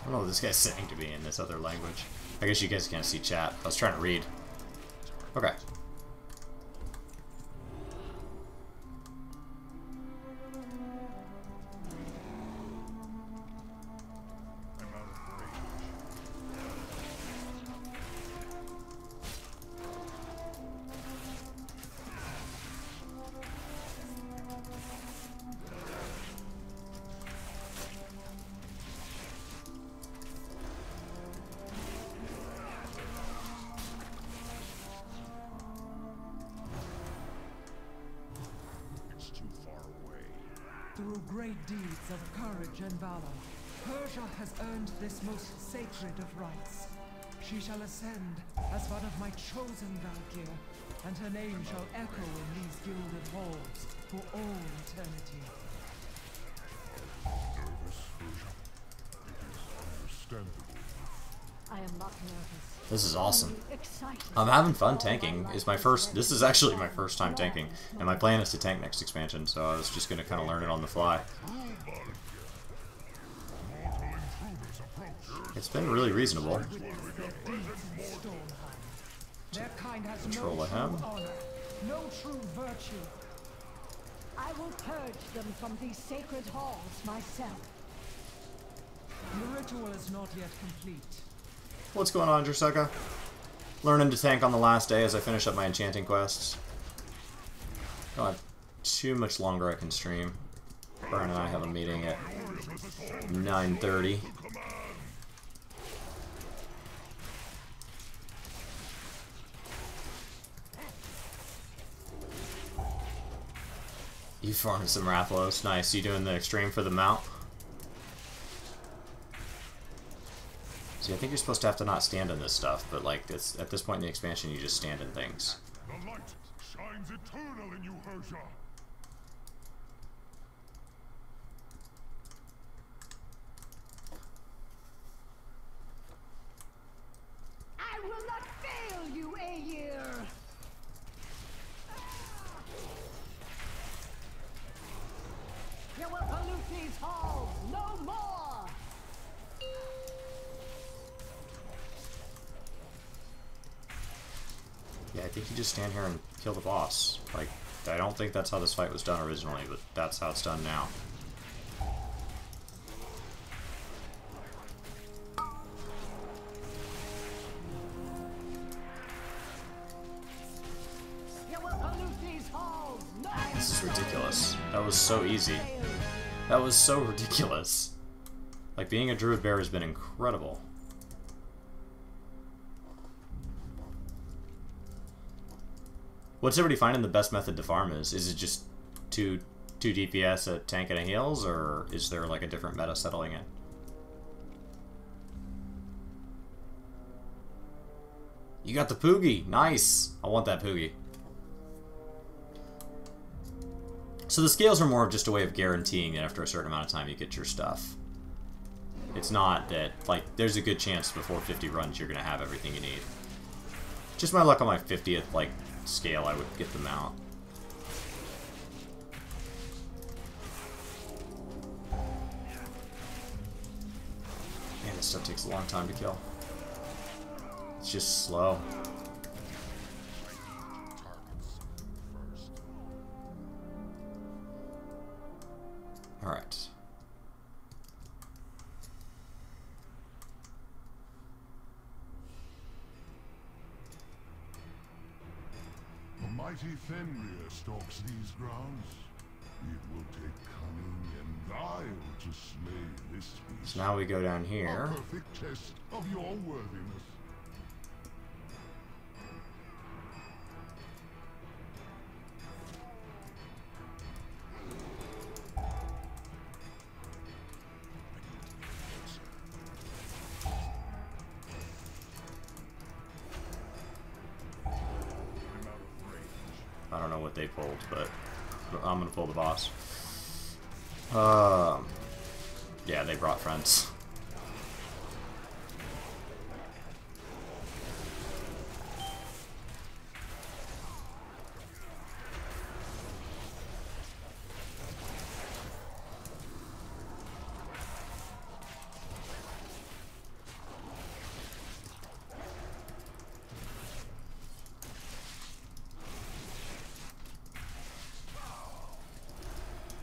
I don't know what this guy's saying to me in this other language. I guess you guys can't see chat. I was trying to read. Okay. It's too far away. Through great deeds of courage and valor, Persia has earned this most sacred of rights. She shall ascend as one of my chosen Valkyr, and her name shall echo in these gilded halls for all eternity. Nervous, Persia? It is understandable. I am not nervous. This is awesome. Only excited. I'm having fun tanking. This is actually my first time tanking, and my plan is to tank next expansion, so I was just gonna kind of learn it on the fly. It's been really reasonable. Their kind has Control no of true him. honor, no true virtue. I will purge them from these sacred halls myself. The ritual is not yet complete. What's going on, Druseka? Learning to tank on the last day as I finish up my enchanting quests. Don't have too much longer I can stream. Brian and I have a meeting at 9:30. You farmed some Rathalos. Nice. You doing the extreme for the mount? See, I think you're supposed to have to not stand in this stuff, but like this, at this point in the expansion, you just stand in things. The light shines eternal in you, Persia. I will not fail you, Aether! Yeah, I think you just stand here and kill the boss. Like, I don't think that's how this fight was done originally, but that's how it's done now. This is ridiculous. That was so easy. That was so ridiculous. Like, being a druid bear has been incredible. What's everybody finding the best method to farm is? Is it just two DPS at tank and a heals, or is there like a different meta settling in? You got the Poogie! Nice! I want that Poogie. So the scales are more of just a way of guaranteeing that after a certain amount of time you get your stuff. It's not that, like, there's a good chance before 50 runs you're gonna have everything you need. Just my luck on my 50th, like, scale, I would get them out. Man, this stuff takes a long time to kill. It's just slow. Alright. The mighty Fenrir stalks these grounds. It will take cunning and guile to slay this beast. So now we go down here. A perfect test of your worthiness. I don't know what they pulled, but I'm gonna pull the boss. Yeah, they brought friends.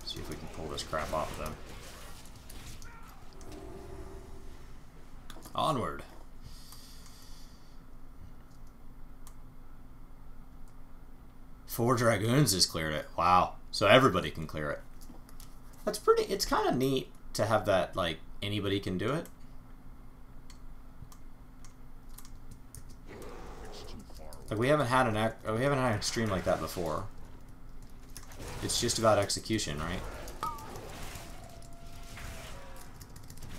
See if we can pull this crap off of them. Onward. Four Dragoons has cleared it. Wow. So everybody can clear it. That's pretty, it's kind of neat to have that, like, anybody can do it. Like, we haven't had an extreme like that before. It's just about execution, right?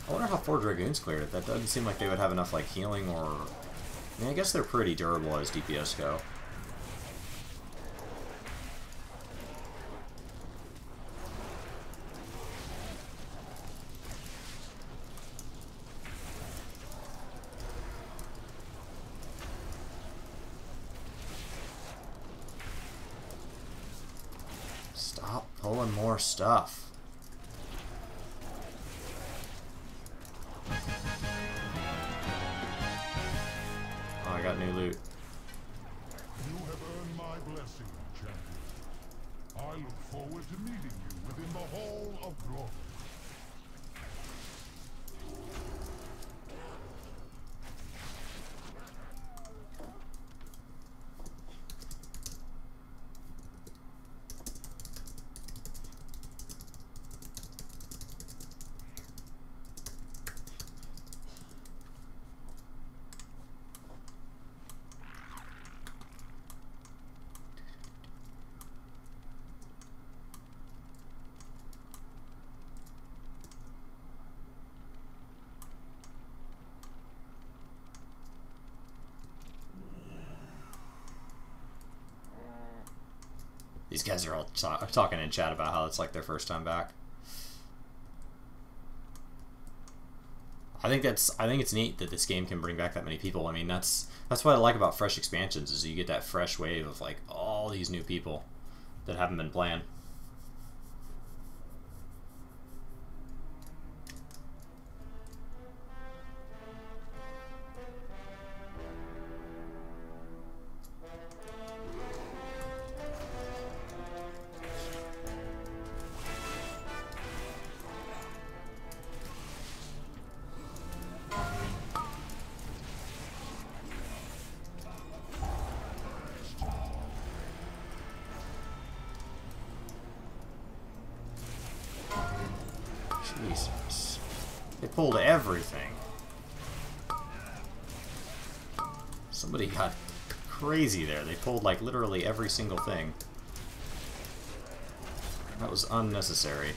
I wonder how 4 Dragoons cleared it. That doesn't seem like they would have enough, like, healing or... I mean, I guess they're pretty durable as DPS go. Stop pulling more stuff. Oh, I got new loot. You have earned my blessing, champion. I look forward to meeting you within the Hall of Glory. These guys are all talking in chat about how it's like their first time back. I think it's neat that this game can bring back that many people. I mean, that's what I like about fresh expansions, is you get that fresh wave of like all these new people that haven't been playing. pulled everything. Somebody got crazy there. They pulled like literally every single thing. That was unnecessary.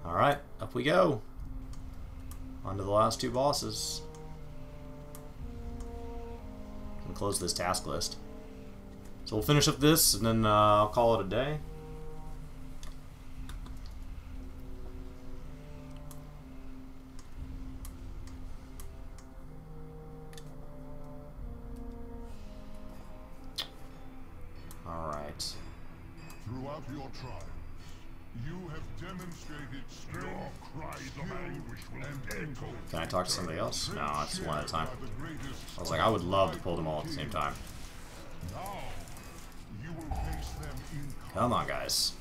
Alright, up we go. On to the last two bosses. And close this task list. So we'll finish up this, and then I'll call it a day. Alright. Throughout your trials, you have demonstrated strength. Your cries of anguish will echo. Can I talk to somebody else? No, it's one at a time. I was like, I would love to pull them all at the same time. Now, you will face them in Come on, guys.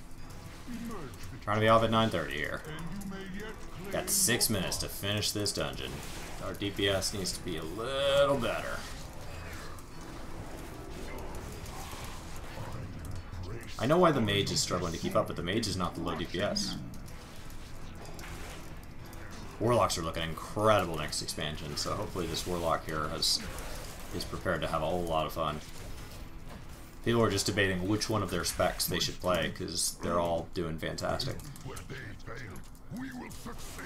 emerge Trying to be off at 9:30 here. and you may yet claim Got 6 minutes to finish this dungeon. Our DPS needs to be a little better. I know why the mage is struggling to keep up, but the mage is not the low DPS. Warlocks are looking incredible next expansion, so hopefully this warlock here is prepared to have a whole lot of fun. People are just debating which one of their specs they should play, because they're all doing fantastic. where they fail. We will succeed.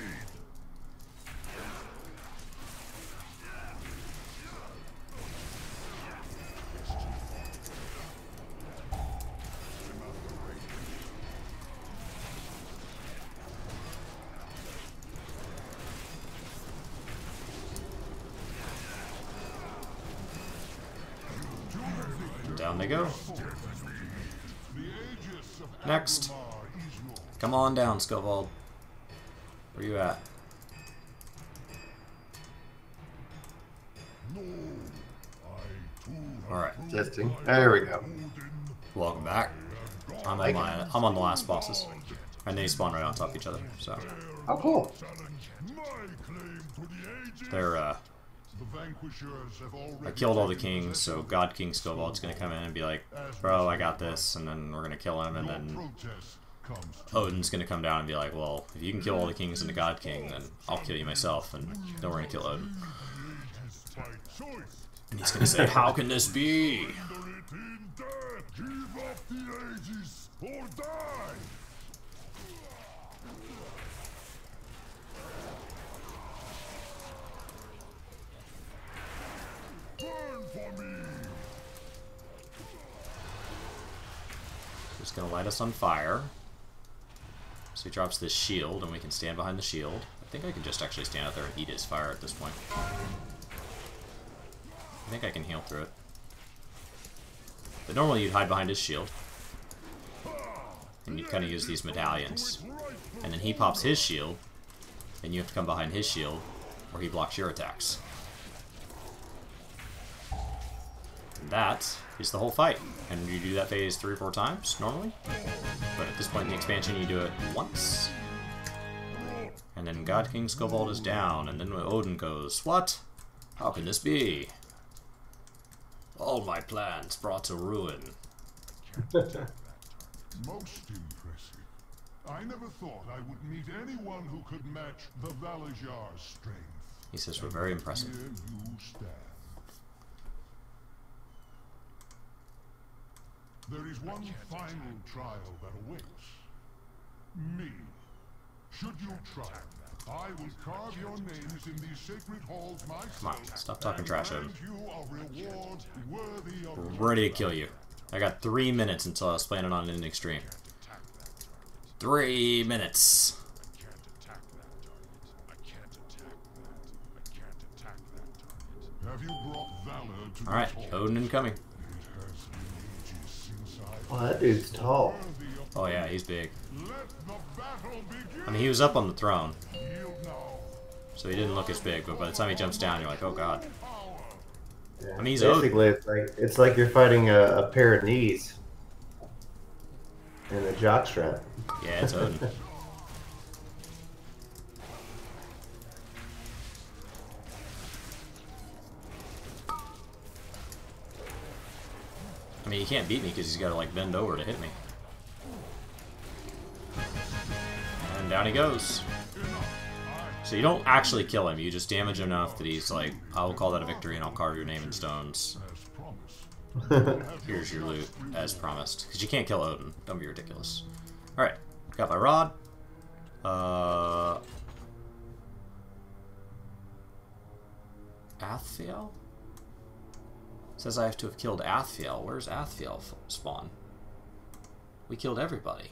Down they go. The Aegis of Next. Agrimar is yours. Come on down, Scovald. Where you at? No, I too have Alright, Testing. There we go. welcome back. I'm on the last bosses. And they spawn right on top of each other, so Oh, cool. my claim to the Aegis. they're The vanquishers have already I killed all the taken kings, so possession. God King Scovald's gonna come in and be like, bro, I got this, and then we're gonna kill him, and Your then protest comes to Odin's gonna come down and be like, well, if you can kill all the kings and the God King, then I'll kill you myself, and then we're gonna kill Odin. by choice. And he's gonna say, how can this be? Render it in death. Give up the Aegis or die. Burn for me. He's gonna light us on fire. So he drops this shield, and we can stand behind the shield. I think I can just actually stand out there and eat his fire at this point. I think I can heal through it. But normally you'd hide behind his shield. And you'd kind of use these medallions. And then he pops his shield, and you have to come behind his shield, or he blocks your attacks. And that is the whole fight. And you do that phase 3 or 4 times, normally. But at this point in the expansion, you do it once. And then God King Scovald is down, and then Odin goes, what? How can this be? All my plans brought to ruin. Most impressive. I never thought I would meet anyone who could match the Valajar's strength. He says we're very impressive. Here you stand. There is one final trial that awaits. Me. Should you try, I will carve your names in these sacred halls myself. Come on, stop talking trash, Odin. and you a reward worthy of We're ready to kill you. I got 3 minutes until I was planning on ending stream. 3 minutes. Have you brought valor to Alright, this hall? Odin incoming. It has been ages since I Oh, that dude's tall. worthy of Oh yeah, he's big. Let the battle begin. I mean, he was up on the throne, Yield now. so he didn't look as big, but by the time he jumps down, you're like, oh god. Power. Yeah. I mean, he's Odin. basically it's like you're fighting a pair of knees and a jockstrap. Yeah, it's Odin. I mean, he can't beat me because he's got to, like, bend over to hit me. And down he goes. So you don't actually kill him, you just damage him enough that he's like, I will call that a victory and I'll carve your name in stones. Here's your loot, as promised. Because you can't kill Odin. Don't be ridiculous. Alright, got my rod. Athfiel? Says I have to have killed Athfiel. Where's Athfiel spawn? We killed everybody.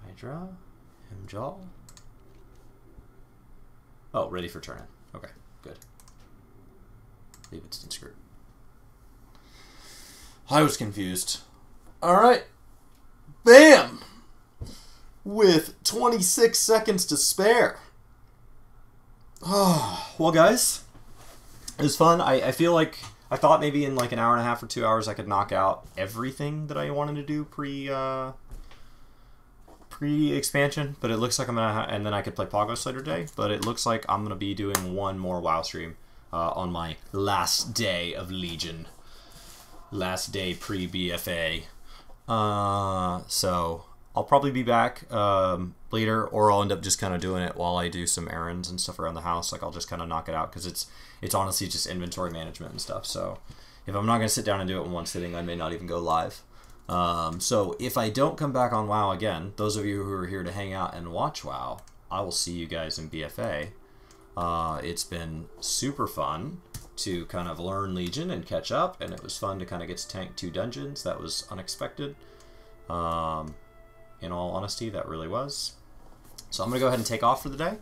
Hydra? Himjal? Oh, ready for turn-in. Okay, good. Leave it in screw. I was confused. Alright. Bam! With 26 seconds to spare. Oh, well, guys, it was fun. I feel like I thought maybe in like an hour and a half or 2 hours I could knock out everything that I wanted to do pre-expansion, but it looks like I'm gonna and then I could play Pogos later today. But it looks like I'm gonna be doing one more WoW stream on my last day of Legion, last day pre-BFA. So I'll probably be back later, or I'll end up just kind of doing it while I do some errands and stuff around the house. Like I'll just kind of knock it out because it's honestly just inventory management and stuff. So if I'm not gonna sit down and do it in one sitting, I may not even go live. So if I don't come back on WoW again, those of you who are here to hang out and watch WoW, I will see you guys in BFA. It's been super fun to kind of learn Legion and catch up, and it was fun to kind of get to tank 2 dungeons. That was unexpected. In all honesty, that really was. So I'm going to go ahead and take off for the day.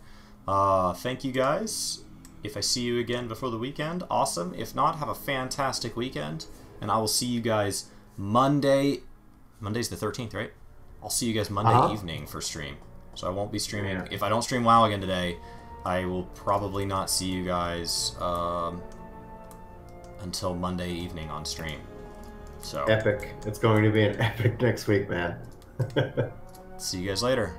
Thank you guys. If I see you again before the weekend, awesome. If not, have a fantastic weekend, and I will see you guys Monday. Monday's the 13th, right? I'll see you guys Monday evening for stream. So I won't be streaming. Yeah. If I don't stream WoW again today, I will probably not see you guys until Monday evening on stream. So epic. It's going to be an epic next week, man. See you guys later.